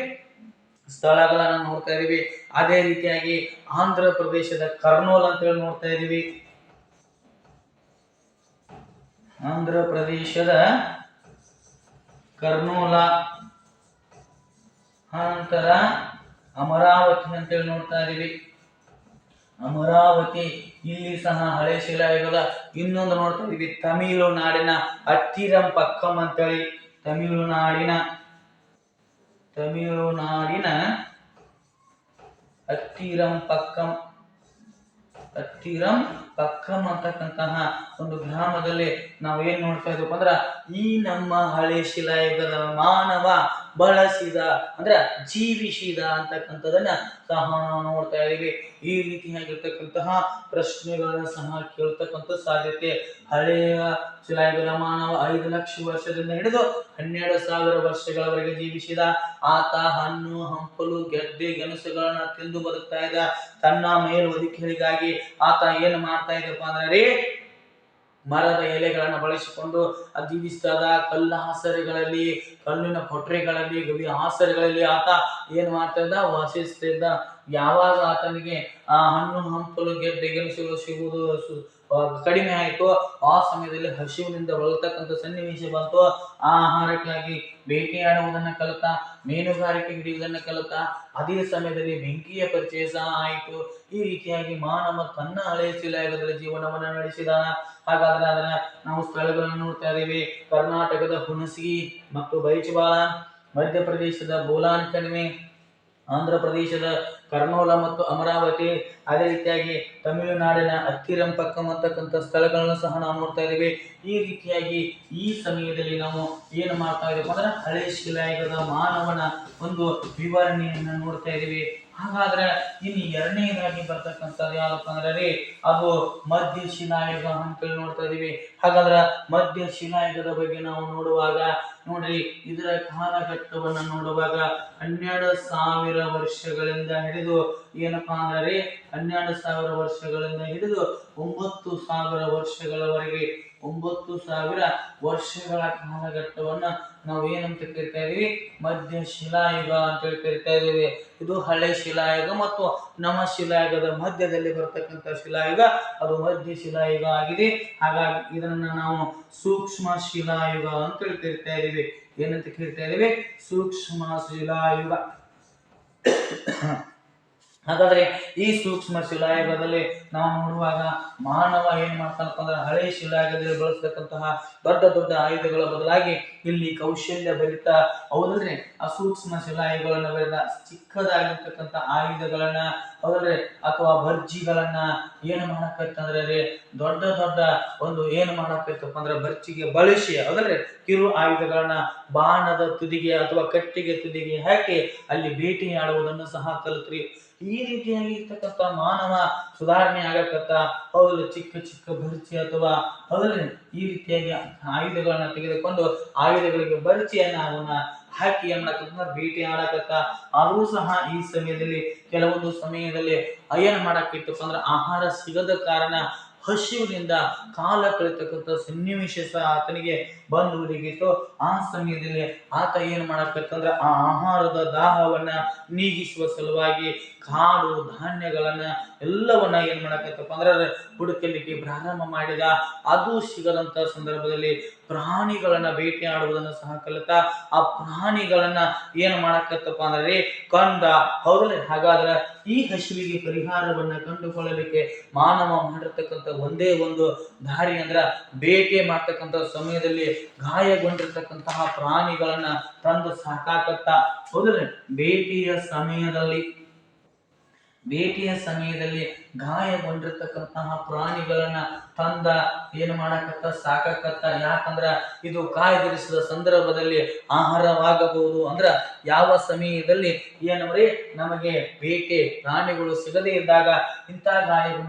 ಸ್ಥಳಗಳನ್ನ ನೋಡ್ತಾ ಇದೀವಿ. ಅದೇ ರೀತಿಯಾಗಿ ಆಂಧ್ರ ಪ್ರದೇಶದ ಕರ್ನೂಲ್ ಅಂತ ಹೇಳಿ ನೋಡ್ತಾ ಇದೀವಿ. ಆಂಧ್ರ ಪ್ರದೇಶದ ಕರ್ನೂಲ, ನಂತರ ಅಮರಾವತಿ ಅಂತೇಳಿ ನೋಡ್ತಾ ಇದೀವಿ. ಅಮರಾವತಿ ಇಲ್ಲಿ ಸಹ ಹಳೆ ಶಿಲಾಯುಗದ. ಇನ್ನೊಂದು ನೋಡ್ತಾ ಇದೀವಿ ತಮಿಳುನಾಡಿನ ಅತ್ತಿರಂಪಕ್ಕಂ ಅಂತೇಳಿ. ತಮಿಳುನಾಡಿನ ಅತ್ತಿರಂಪಕ್ಕಂ ಅಂತಕ್ಕಂತಹ ಒಂದು ಗ್ರಾಮದಲ್ಲಿ ನಾವು ಏನ್ ನೋಡ್ತಾ ಇದ್ದೀವಿ ಅಂದ್ರ ಈ ನಮ್ಮ ಹಳೆ ಶಿಲಾಯುಗದ ಮಾನವ ಬಳಸಿದ ಅಂದ್ರೆ ಜೀವಿಸಿದ ಅಂತಕ್ಕಂಥದನ್ನ ಸಹ ನಾವು ನೋಡ್ತಾ ಇದೀವಿ. ಈ ರೀತಿಯಾಗಿರ್ತಕ್ಕಂತಹ ಪ್ರಶ್ನೆಗಳನ್ನ ಸಹ ಕೇಳ್ತಕ್ಕಂಥ ಸಾಧ್ಯತೆ. ಹಳೆಯ ಶಿಲಾಯುಗದ ಮಾನವ 5 ಲಕ್ಷ ವರ್ಷದಿಂದ ಹಿಡಿದು 12,000 ವರ್ಷಗಳವರೆಗೆ ಜೀವಿಸಿದ. ಆತ ಹಣ್ಣು ಹಂಪಲು ಗೆಡ್ಡೆ ಗೆಣಸುಗಳನ್ನ ತಿಂದು ಬದುಕ್ತಾ ಇದ್ದ. ತನ್ನ ಮೇಲ್ವಧಿಕೆಗಳಿಗಾಗಿ ಆತ ಏನು ಮಾಡ್ತಾ ಇದ್ದಪ್ಪ ಅಂದ್ರೆ ಮರದ ಎಲೆಗಳನ್ನು ಬಳಸಿಕೊಂಡು ಜೀವಿಸಿದ. ಕಲ್ಲಾಸರೆಗಳಲ್ಲಿ, ಕಲ್ಲಿನ ಕೊಟ್ರೆಗಳಲ್ಲಿ, ಗವಿ ಆಸರೆಗಳಲ್ಲಿ ಆತ ಏನ್ ಮಾಡ್ತಾ ಇದ್ದ, ವಾಸಿಸ್ತಿದ್ದ. ಯಾವಾಗ ಆತನಿಗೆ ಆ ಹಣ್ಣು ಹಂಪಲು ಗೆಡ್ಡೆ ಗೆಣಸುಗಳು ಸಿಗುವುದು ಕಡಿಮೆ ಆಯಿತು, ಆ ಸಮಯದಲ್ಲಿ ಹಸಿವಿನಿಂದ ಬಳಲ್ತಕ್ಕಂಥ ಸನ್ನಿವೇಶ ಬಂತು. ಆಹಾರಕ್ಕಾಗಿ ಬೇಟೆಯಾಡುವುದನ್ನ ಕಲಿತ, ಮೀನುಗಾರಿಕೆ ಹಿಡಿಯುವುದನ್ನ ಕಲಿತ. ಅದೇ ಸಮಯದಲ್ಲಿ ಬೆಂಕಿಯ ಪರಿಚಯ ಸಹ ಆಯಿತು. ಈ ರೀತಿಯಾಗಿ ಮಾನವ ತನ್ನ ಹಳೆಯ ಶಿಲಾಯುಗದಲ್ಲಿ ಜೀವನವನ್ನು ನಡೆಸಿದ. ಹಾಗಾದ್ರೆ ಅದನ್ನ ನಾವು ಸ್ಥಳಗಳನ್ನು ನೋಡ್ತಾ ಇದ್ದೀವಿ. ಕರ್ನಾಟಕದ ಹುಣಸಗಿ ಮತ್ತು ಬೈಚ್ಬಾಲ, ಮಧ್ಯಪ್ರದೇಶದ ಬೋಲಾನ್ ಕಣಿವೆ, ಆಂಧ್ರ ಪ್ರದೇಶದ ಕರ್ನೂಲ ಮತ್ತು ಅಮರಾವತಿ, ಅದೇ ರೀತಿಯಾಗಿ ತಮಿಳುನಾಡಿನ ಅತ್ತಿರಂಪಕ್ಕಂ ಅಂತಕ್ಕಂಥ ಸ್ಥಳಗಳನ್ನು ಸಹ ನಾವು ನೋಡ್ತಾ ಇದ್ದೀವಿ. ಈ ರೀತಿಯಾಗಿ ಈ ಸಮಯದಲ್ಲಿ ನಾವು ಏನು ಮಾಡ್ತಾ ಇದ್ದೀವಿ ಅಂದ್ರೆ ಹಳೆ ಶಿಲಾಯುಗದ ಮಾನವನ ಒಂದು ವಿವರಣೆಯನ್ನು ನೋಡ್ತಾ ಇದ್ದೀವಿ. ಹಾಗಾದ್ರೆ ಇನ್ನು ಎರಡನೇದಾಗಿ ಬರ್ತಕ್ಕಂಥದ್ದು ಯಾವಪ್ಪ ಅಂದ್ರೆ ಅದು ಮಧ್ಯ ಶಿಲಾಯುಗ ಅಂತೇಳಿ ನೋಡ್ತಾ ಇದೀವಿ. ಹಾಗಾದ್ರೆ ಮಧ್ಯ ಶಿಲಾಯುಗದ ಬಗ್ಗೆ ನಾವು ನೋಡುವಾಗ ನೋಡ್ರಿ, ಇದರ ಕಾಲಘಟ್ಟವನ್ನ ನೋಡುವಾಗ 12,000 ವರ್ಷಗಳಿಂದ ಹಿಡಿದು ಏನಪ್ಪಾ ಅಂದ್ರೆ 12,000 ವರ್ಷಗಳಿಂದ ಹಿಡಿದು 9,000 ವರ್ಷಗಳವರೆಗೆ 9,000 ವರ್ಷಗಳ ಕಾಲಘಟ್ಟವನ್ನ ನಾವು ಏನಂತ ಕರಿತಾ ಇದೀವಿ, ಮಧ್ಯ ಶಿಲಾಯುಗ ಅಂತ ಹೇಳಿ ಕರಿತಾ ಇದೀವಿ. ಇದು ಹಳೆ ಶಿಲಾಯುಗ ಮತ್ತು ನವ ಶಿಲಾಯುಗದ ಮಧ್ಯದಲ್ಲಿ ಬರ್ತಕ್ಕಂಥ ಶಿಲಾಯುಗ ಅದು ಮಧ್ಯ ಶಿಲಾಯುಗ ಆಗಿದೆ. ಹಾಗಾಗಿ ಇದನ್ನ ನಾವು ಸೂಕ್ಷ್ಮ ಶಿಲಾಯುಗ ಅಂತ ಹೇಳಿ ಕರಿತಾ ಇದೀವಿ. ಏನಂತ ಕರಿತಾ ಇದೀವಿ? ಸೂಕ್ಷ್ಮ ಶಿಲಾಯುಗ. ಹಾಗಾದ್ರೆ ಈ ಸೂಕ್ಷ್ಮ ಶಿಲಾಯುಗದಲ್ಲಿ ನಾವು ನೋಡುವಾಗ ಮಾನವ ಏನ್ ಮಾಡ್ತಾನಪ್ಪ ಅಂದ್ರೆ ಹಳೆ ಶಿಲಾಯುಗದಲ್ಲಿ ಬಳಸತಕ್ಕಂತಹ ದೊಡ್ಡ ದೊಡ್ಡ ಆಯುಧಗಳ ಬದಲಾಗಿ ಇಲ್ಲಿ ಕೌಶಲ್ಯ ಭರಿತ ಹೌದಲ್ರಿ ಆ ಸೂಕ್ಷ್ಮ ಶಿಲಾಯುಗಗಳನ್ನ ಬೆಳೆದ ಚಿಕ್ಕದಾಗಿರ್ತಕ್ಕಂಥ ಆಯುಧಗಳನ್ನ ಹೌದಲ್ರಿ ಅಥವಾ ಭರ್ಜಿಗಳನ್ನ ಏನು ಮಾಡಕತ್ತಂದ್ರೆ ದೊಡ್ಡ ದೊಡ್ಡ ಒಂದು ಏನು ಮಾಡಕತ್ತಪ್ಪ ಅಂದ್ರೆ ಭರ್ಜಿಗೆ ಬಳಸಿ ಹೌದಲ್ರಿ ಕಿರು ಆಯುಧಗಳನ್ನ ಬಾಣದ ತುದಿಗೆ ಅಥವಾ ಕಟ್ಟಿಗೆ ತುದಿಗೆ ಹಾಕಿ ಅಲ್ಲಿ ಬೇಟೆಯಾಡುವುದನ್ನು ಸಹ ಕಲಿತ್ರಿ. ಈ ರೀತಿಯಾಗಿ ಇರ್ತಕ್ಕಂಥ ಮಾನವ ಸುಧಾರಣೆ ಆಗಕತ್ತ ಹೌದು ಚಿಕ್ಕ ಚಿಕ್ಕ ಭರ್ಚಿ ಅಥವಾ ಹೌದ್ರಿ ಈ ರೀತಿಯಾಗಿ ಆಯುಧಗಳನ್ನ ತೆಗೆದುಕೊಂಡು ಆಯುಧಗಳಿಗೆ ಭರ್ಚಿಯನ್ನ ಅವನ್ನ ಹಾಕಿ ಏನ್ ಭೇಟಿ ಆಡಕತ್ತ. ಆದರೂ ಸಹ ಈ ಸಮಯದಲ್ಲಿ ಕೆಲವೊಂದು ಸಮಯದಲ್ಲಿ ಏನ್ ಮಾಡಕ್ಕಿತ್ತಪ್ಪ ಅಂದ್ರೆ ಆಹಾರ ಸಿಗದ ಕಾರಣ ಹಸಿವಿನಿಂದ ಕಾಲ ಕಳಿತಕ್ಕಂಥ ಸನ್ನಿವೇಶ ಸಹ ಆತನಿಗೆ ಬಂದು ಒದಗಿತ್ತು. ಆ ಸಮಯದಲ್ಲಿ ಆತ ಏನ್ ಮಾಡಕತ್ತಂದ್ರೆ ಆ ಆಹಾರದ ದಾಹವನ್ನ ನೀಗಿಸುವ ಸಲುವಾಗಿ ಕಾಡು ಧಾನ್ಯಗಳನ್ನ ಎಲ್ಲವನ್ನ ಏನ್ ಮಾಡಕತ್ತಪ್ಪ ಅಂದ್ರೆ ಹುಡುಕಲಿಕ್ಕೆ ಪ್ರಾರಂಭ ಮಾಡಿದ. ಅದು ಸಿಗದಂತ ಸಂದರ್ಭದಲ್ಲಿ ಪ್ರಾಣಿಗಳನ್ನ ಬೇಟೆಯಾಡುವುದನ್ನು ಸಹ ಕಲಿತ. ಆ ಪ್ರಾಣಿಗಳನ್ನ ಏನ್ ಮಾಡಕತ್ತಪ್ಪ ಅಂದ್ರೆ ಕಂಡ ಹೌದಲ್ಲ. ಹಾಗಾದ್ರೆ ಈ ಹಸಿವಿಗೆ ಪರಿಹಾರವನ್ನ ಕಂಡುಕೊಳ್ಳಲಿಕ್ಕೆ ಮಾನವ ಮಾಡಿರ್ತಕ್ಕಂಥ ಒಂದೇ ಒಂದು ದಾರಿ ಅಂದ್ರ ಬೇಟೆ ಮಾಡ್ತಕ್ಕಂಥ ಸಮಯದಲ್ಲಿ ಗಾಯಗೊಂಡಿರ್ತಕ್ಕಂತಹ ಪ್ರಾಣಿಗಳನ್ನ ತಂದು ಸಾಕಾಕತ್ತ ಹೌದ್ರಿ. ಬೇಟೆಯ ಸಮಯದಲ್ಲಿ ಗಾಯಗೊಂಡಿರ್ತಕ್ಕಂತಹ ಪ್ರಾಣಿಗಳನ್ನ ತಂದ ಏನು ಮಾಡಕತ್ತ ಸಾಕತ್ತ. ಯಾಕಂದ್ರ ಇದು ಕಾಯ್ದಿರಿಸಿದ ಸಂದರ್ಭದಲ್ಲಿ ಆಹಾರವಾಗಬಹುದು. ಅಂದ್ರ ಯಾವ ಸಮಯದಲ್ಲಿ ಏನಂದ್ರೆ ನಮಗೆ ಬೇಟೆ ಪ್ರಾಣಿಗಳು ಸಿಗದೇ ಇದ್ದಾಗ ಇಂಥ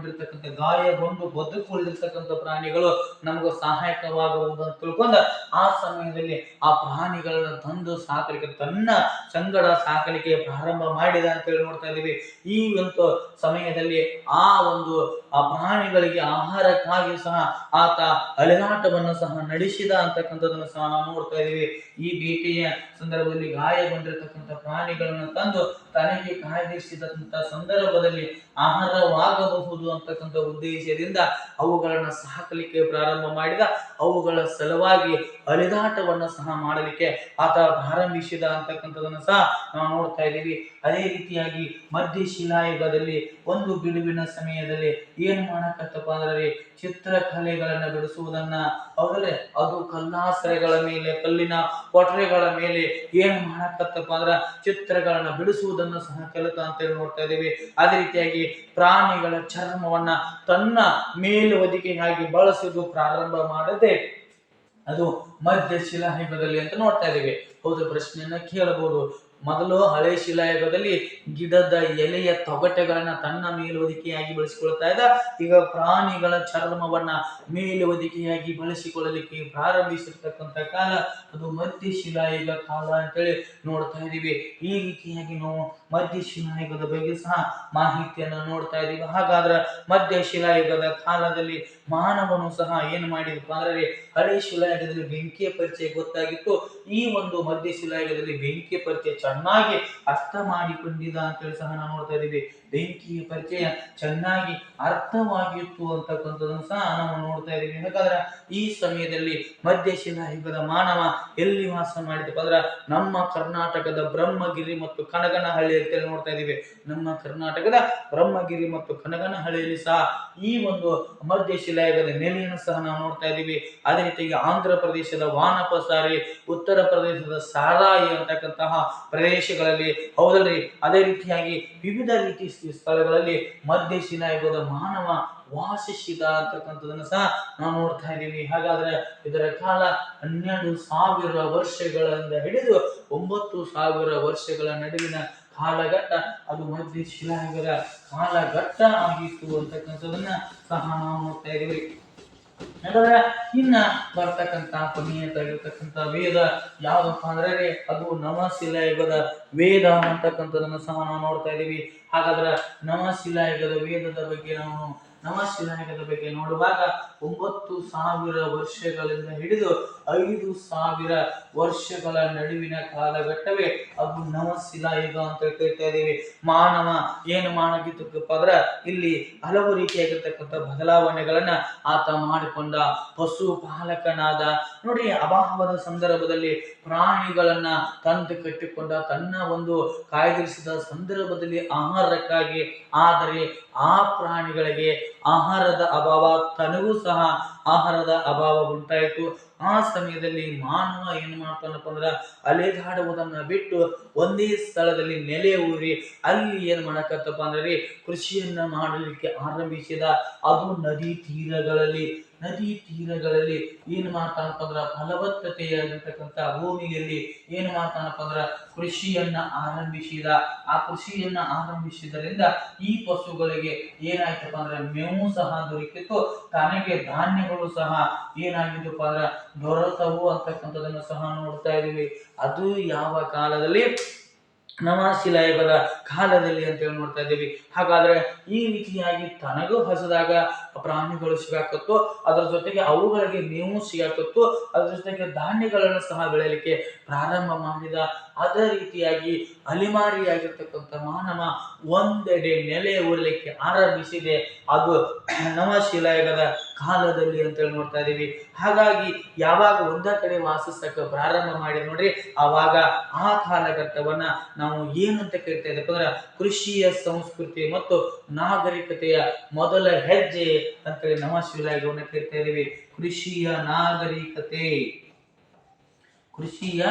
ಗಾಯಗೊಂಡು ಬದುಕುಳಿದಿರ್ತಕ್ಕಂಥ ಪ್ರಾಣಿಗಳು ನಮಗೂ ಸಹಾಯಕವಾಗಬಹುದು ಅಂತ ತಿಳ್ಕೊಂಡ ಆ ಸಮಯದಲ್ಲಿ ಆ ಪ್ರಾಣಿಗಳನ್ನ ತಂದು ಸಾಕಲಿಕ್ಕೆ ತನ್ನ ಸಂಗಡ ಸಾಕಲಿಕ್ಕೆ ಪ್ರಾರಂಭ ಮಾಡಿದ ಅಂತ ಹೇಳಿ ನೋಡ್ತಾ ಇದೀವಿ. ಈ ಒಂದು ಸಮಯದಲ್ಲಿ ಆ ಪ್ರಾಣಿಗಳಿಗೆ ಆಹಾರಕ್ಕಾಗಿ ಸಹ ಆತ ಅಲೆದಾಟವನ್ನು ಸಹ ನಡೆಸಿದ ಅಂತಕ್ಕಂಥದನ್ನು ಸಹ ನಾವು ನೋಡ್ತಾ ಇದೀವಿ. ಈ ಬೇಟೆಯ ಸಂದರ್ಭದಲ್ಲಿ ಗಾಯಗೊಂಡಿರ್ತಕ್ಕಂಥ ಪ್ರಾಣಿಗಳನ್ನು ತಂದು ತನಗೆ ಕಾಯ್ದಿರಿಸಿದಂತ ಸಂದರ್ಭದಲ್ಲಿ ಆಹಾರವಾಗಬಹುದು ಅಂತಕ್ಕಂಥ ಉದ್ದೇಶದಿಂದ ಅವುಗಳನ್ನ ಸಾಕಲಿಕ್ಕೆ ಪ್ರಾರಂಭ ಮಾಡಿದ. ಅವುಗಳ ಸಲುವಾಗಿ ಅಲೆದಾಟವನ್ನು ಸಹ ಮಾಡಲಿಕ್ಕೆ ಆತ ಪ್ರಾರಂಭಿಸಿದ ಅಂತಕ್ಕಂಥದನ್ನು ಸಹ ನಾವು ನೋಡ್ತಾ ಇದ್ದೀವಿ. ಅದೇ ರೀತಿಯಾಗಿ ಮಧ್ಯಶಿಲಾಯುಗದಲ್ಲಿ ಒಂದು ಬಿಡುವಿನ ಸಮಯದಲ್ಲಿ ಏನ್ ಮಾಡಕತ್ತಪ್ಪ ಅಂದ್ರೆ ಚಿತ್ರಕಲೆಗಳನ್ನ ಬಿಡಿಸುವುದನ್ನ, ಹೌದ್ರೆ ಅದು ಕಲ್ಲಾಸರೆಗಳ ಮೇಲೆ, ಕಲ್ಲಿನ ಕೊಠರೆಗಳ ಮೇಲೆ ಏನ್ ಮಾಡಕತ್ತಪ್ಪ ಅಂದ್ರ ಚಿತ್ರಗಳನ್ನ ಬಿಡಿಸುವುದನ್ನು ಸಹ ಕಲಿತ ಅಂತೇಳಿ ನೋಡ್ತಾ ಇದ್ದೀವಿ. ಅದೇ ರೀತಿಯಾಗಿ ಪ್ರಾಣಿಗಳ ಚರ್ಮವನ್ನ ತನ್ನ ಮೇಲುವದಿಕೆಯಾಗಿ ಬಳಸುವುದು ಪ್ರಾರಂಭ ಮಾಡದೆ ಅದು ಮಧ್ಯಶಿಲಾಯುಗದಲ್ಲಿ ಅಂತ ನೋಡ್ತಾ ಇದ್ದೀವಿ. ಹೌದು, ಪ್ರಶ್ನೆಯನ್ನ ಕೇಳಬಹುದು. ಮೊದಲು ಹಳೆ ಶಿಲಾಯುಗದಲ್ಲಿ ಗಿಡದ ಎಲೆಯ ತೊಗಟೆಗಳನ್ನ ತನ್ನ ಮೇಲುವದಿಕೆಯಾಗಿ ಬಳಸಿಕೊಳ್ತಾ ಇದ್ದ. ಈಗ ಪ್ರಾಣಿಗಳ ಚರ್ಮವನ್ನ ಮೇಲುವದಿಕೆಯಾಗಿ ಬಳಸಿಕೊಳ್ಳಲಿಕ್ಕೆ ಪ್ರಾರಂಭಿಸಿರ್ತಕ್ಕಂಥ ಕಾಲ ಅದು ಮಧ್ಯಶಿಲಾಯುಗ ಕಾಲ ಅಂತೇಳಿ ನೋಡ್ತಾ ಇದೀವಿ. ಈ ರೀತಿಯಾಗಿ ನಾವು ಮಧ್ಯಶಿಲಾಯುಗದ ಬಗ್ಗೆ ಸಹ ಮಾಹಿತಿಯನ್ನು ನೋಡ್ತಾ ಇದೀವಿ. ಹಾಗಾದ್ರೆ ಮಧ್ಯಶಿಲಾಯುಗದ ಕಾಲದಲ್ಲಿ ಮಾನವನು ಸಹ ಏನು ಮಾಡಿದಪ್ಪ ಅಂದ್ರೆ ಹಳೆ ಶಿಲಾಯುಗದಲ್ಲಿ ಬೆಂಕಿಯ ಪರಿಚಯ ಗೊತ್ತಾಗಿತ್ತು. ಈ ಒಂದು ಮಧ್ಯಶಿಲಾಯುಗದಲ್ಲಿ ಬೆಂಕಿಯ ಪರಿಚಯ ಚೆನ್ನಾಗಿ ಅರ್ಥ ಮಾಡಿಕೊಂಡಿದ ಅಂತೇಳಿ ಸಹ ನಾವು ನೋಡ್ತಾ ಇದೀವಿ. ಬೆಂಕಿಯ ಪರಿಚಯ ಚೆನ್ನಾಗಿ ಅರ್ಥವಾಗಿತ್ತು ಅಂತಕ್ಕಂಥದ್ದನ್ನು ಸಹ ನಾವು ನೋಡ್ತಾ ಇದೀವಿ. ಹಾಗಾದ್ರೆ ಈ ಸಮಯದಲ್ಲಿ ಮಧ್ಯಶಿಲಾಯುಗದ ಮಾನವ ಎಲ್ಲಿ ವಾಸ ಮಾಡಿದಪ್ಪ ಅಂದ್ರ ನಮ್ಮ ಕರ್ನಾಟಕದ ಬ್ರಹ್ಮಗಿರಿ ಮತ್ತು ಕನಗನಹಳ್ಳಿ ಅಂತೇಳಿ ನೋಡ್ತಾ ಇದೀವಿ. ನಮ್ಮ ಕರ್ನಾಟಕದ ಬ್ರಹ್ಮಗಿರಿ ಮತ್ತು ಕನಗನಹಳ್ಳಿಯಲ್ಲಿ ಸಹ ಈ ಒಂದು ಮಧ್ಯಶಿಲಾಯುಗದ ನೆಲೆಯನ್ನು ಸಹ ನಾವು ನೋಡ್ತಾ ಇದೀವಿ. ಅದೇ ರೀತಿಯಾಗಿ ಆಂಧ್ರ ಪ್ರದೇಶದ ವಾನಪಸಾರಿ, ಉತ್ತರ ಪ್ರದೇಶದ ಸಾರಾಯಿ ಅಂತಕ್ಕಂತಹ ಪ್ರದೇಶಗಳಲ್ಲಿ, ಹೌದಲ್ರಿ, ಅದೇ ರೀತಿಯಾಗಿ ವಿವಿಧ ರೀತಿ ಸ್ಥಳಗಳಲ್ಲಿ ಮಧ್ಯಶಿಲಾಯುಗದ ಮಾನವ ವಾಸಿಸಿದ ಅಂತಕ್ಕಂಥದನ್ನು ಸಹ ನಾವು ನೋಡ್ತಾ ಇದ್ದೀವಿ. ಹಾಗಾದ್ರೆ ಇದರ ಕಾಲ 12,000 ವರ್ಷಗಳಿಂದ ಹಿಡಿದು 9,000 ವರ್ಷಗಳ ನಡುವಿನ ಕಾಲಘಟ್ಟ ಅದು ಮಧ್ಯಶಿಲಾಯುಗದ ಕಾಲಘಟ್ಟ ಆಗಿತ್ತು ಅಂತಕ್ಕಂಥದನ್ನ ಸಹ ನಾವು ನೋಡ್ತಾ ಇದ್ದೀವಿ. ಹಾಗಾದ್ರೆ ಇನ್ನ ಬರ್ತಕ್ಕಂಥ ಕೊನೆಯದಾಗಿರ್ತಕ್ಕಂಥ ವೇದ ಯಾವ್ದಪ್ಪ ಅಂದ್ರೆ ಅದು ನವಶಿಲಾಯುಗದ ವೇದ ಅಂತಕ್ಕಂಥದನ್ನು ಸಹ ನಾವು ನೋಡ್ತಾ ಇದೀವಿ. ಹಾಗಾದ್ರೆ ನವಶಿಲಾಯುಗದ ಬಗ್ಗೆ ನೋಡುವಾಗ 9,000 ವರ್ಷಗಳಿಂದ ಹಿಡಿದು 5,000 ವರ್ಷಗಳ ನಡುವಿನ ಕಾಲಘಟ್ಟವೇ ಅದು ನವಶಿಲಾಯುಗ ಅಂತ ಕರಿತಾ ಇದೀವಿ. ಮಾನವ ಏನು ಮಾಡಬೇಕಪ್ಪ ಅಂದ್ರ ಇಲ್ಲಿ ಹಲವು ರೀತಿಯಾಗಿರ್ತಕ್ಕಂಥ ಬದಲಾವಣೆಗಳನ್ನ ಆತ ಮಾಡಿಕೊಂಡ. ಪಶು ಪಾಲಕನಾದ, ನೋಡಿ, ಅಭಾವದ ಸಂದರ್ಭದಲ್ಲಿ ಪ್ರಾಣಿಗಳನ್ನ ತಂದು ಕಟ್ಟಿಕೊಂಡ, ತನ್ನ ಒಂದು ಕಾಯ್ದಿರಿಸಿದ ಸಂದರ್ಭದಲ್ಲಿ ಆಹಾರಕ್ಕಾಗಿ. ಆದರೆ ಆ ಪ್ರಾಣಿಗಳಿಗೆ ಆಹಾರದ ಅಭಾವ, ತನಗೂ ಸಹ ಆಹಾರದ ಅಭಾವ ಉಂಟಾಯಿತು. ಆ ಸಮಯದಲ್ಲಿ ಮಾನವ ಏನ್ ಮಾಡ್ತಾನಪ್ಪ ಅಂದ್ರ ಅಲೆದಾಡುವುದನ್ನ ಬಿಟ್ಟು ಒಂದೇ ಸ್ಥಳದಲ್ಲಿ ನೆಲೆ ಊರಿ ಅಲ್ಲಿ ಏನ್ ಮಾಡಕತ್ತಪ್ಪ ಅಂದ್ರೆ ಕೃಷಿಯನ್ನ ಮಾಡಲಿಕ್ಕೆ ಆರಂಭಿಸಿದ. ಅದು ನದಿ ತೀರಗಳಲ್ಲಿ ಏನ್ ಮಾಡ್ತಾನಪ್ಪ ಅಂದ್ರ ಫಲವತ್ತತೆಯಾಗಿರ್ತಕ್ಕಂಥ ಭೂಮಿಯಲ್ಲಿ ಏನ್ ಮಾಡ್ತಾನಪ್ಪ ಅಂದ್ರ ಕೃಷಿಯನ್ನ ಆರಂಭಿಸಿದ. ಆ ಕೃಷಿಯನ್ನ ಆರಂಭಿಸಿದ್ರಿಂದ ಈ ಪಶುಗಳಿಗೆ ಏನಾಯ್ತಪ್ಪ ಅಂದ್ರೆ ಮೇವು ಸಹ ದೊರಕಿತ್ತು, ತನಗೆ ಧಾನ್ಯಗಳು ಸಹ ಏನಾಗಿದ್ದಪ್ಪ ಅಂದ್ರ ದೊರಕವು ಅಂತಕ್ಕಂಥದನ್ನು ಸಹ ನೋಡ್ತಾ ಇದೀವಿ. ಅದು ಯಾವ ಕಾಲದಲ್ಲಿ? ನವಶಿಲಾಯುಗದ ಕಾಲದಲ್ಲಿ ಅಂತೇಳಿ ನೋಡ್ತಾ ಇದ್ದೀವಿ. ಹಾಗಾದ್ರೆ ಈ ರೀತಿಯಾಗಿ ತನಗೂ ಹಸಿದಾಗ ಪ್ರಾಣಿಗಳು ಸಿಗಾಕತ್ತು, ಅದರ ಜೊತೆಗೆ ಅವುಗಳಿಗೆ ಮೇವು ಸಿಗಾಕತ್ತು, ಅದರ ಜೊತೆಗೆ ಧಾನ್ಯಗಳನ್ನು ಸಹ ಬೆಳೆಯಲಿಕ್ಕೆ ಪ್ರಾರಂಭ ಮಾಡಿದ. ಅದೇ ರೀತಿಯಾಗಿ ಅಲೆಮಾರಿಯಾಗಿರ್ತಕ್ಕಂಥ ಮಾನವ ಒಂದೆಡೆ ನೆಲೆ ಊರಲಿಕ್ಕೆ ಆರಂಭಿಸಿದೆ. ಅದು ನವಶಿಲಾಯುಗದ ಕಾಲದಲ್ಲಿ ಅಂತೇಳಿ ನೋಡ್ತಾ ಇದೀವಿ. ಹಾಗಾಗಿ ಯಾವಾಗ ಒಂದ ಕಡೆ ವಾಸಿಸಕ್ಕೆ ಪ್ರಾರಂಭ ಮಾಡಿ ನೋಡ್ರಿ, ಆವಾಗ ಆ ಕಾಲಘಟ್ಟವನ್ನ ನಾವು ಏನಂತ ಕರಿತಾ ಇದ್ದೀವಿ ಅಂದ್ರೆ ಕೃಷಿಯ ಸಂಸ್ಕೃತಿ ಮತ್ತು ನಾಗರಿಕತೆಯ ಮೊದಲ ಹೆಜ್ಜೆ ಅಂತೇಳಿ ನವಶಿಲಾಯುಗವನ್ನ ಕರಿತಾ ಇದೀವಿ. ಕೃಷಿಯ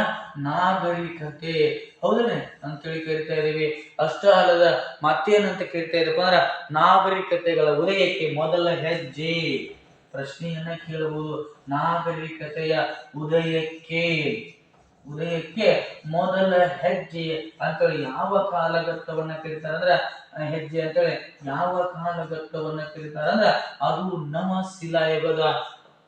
ನಾಗರಿಕತೆ ಹೌದನೆ ಅಂತೇಳಿ ಕರಿತಾ ಇದೀವಿ. ಅಷ್ಟ ಅಲ್ಲದ ಮತ್ತೇನಂತ ಕರಿತಾ ಇದೀವಿ ಅಂದ್ರೆ ನಾಗರಿಕತೆಗಳ ಉದಯಕ್ಕೆ ಮೊದಲ ಹೆಜ್ಜೆ ಪ್ರಶ್ನೆಯನ್ನ ಕೇಳಬಹುದು. ನಾಗರಿಕತೆಯ ಉದಯಕ್ಕೆ ಮೊದಲ ಹೆಜ್ಜೆ ಅಂತೇಳಿ ಯಾವ ಕಾಲಘಟ್ಟವನ್ನ ಕರೀತಾರೆ ಅಂದ್ರೆ ಹೆಜ್ಜೆ ಅಂತೇಳಿ ಯಾವ ಕಾಲಘಟ್ಟವನ್ನ ಕರೀತಾರೆ ಅಂದ್ರೆ ಅದು ನವ ಶಿಲಾಯುಗದ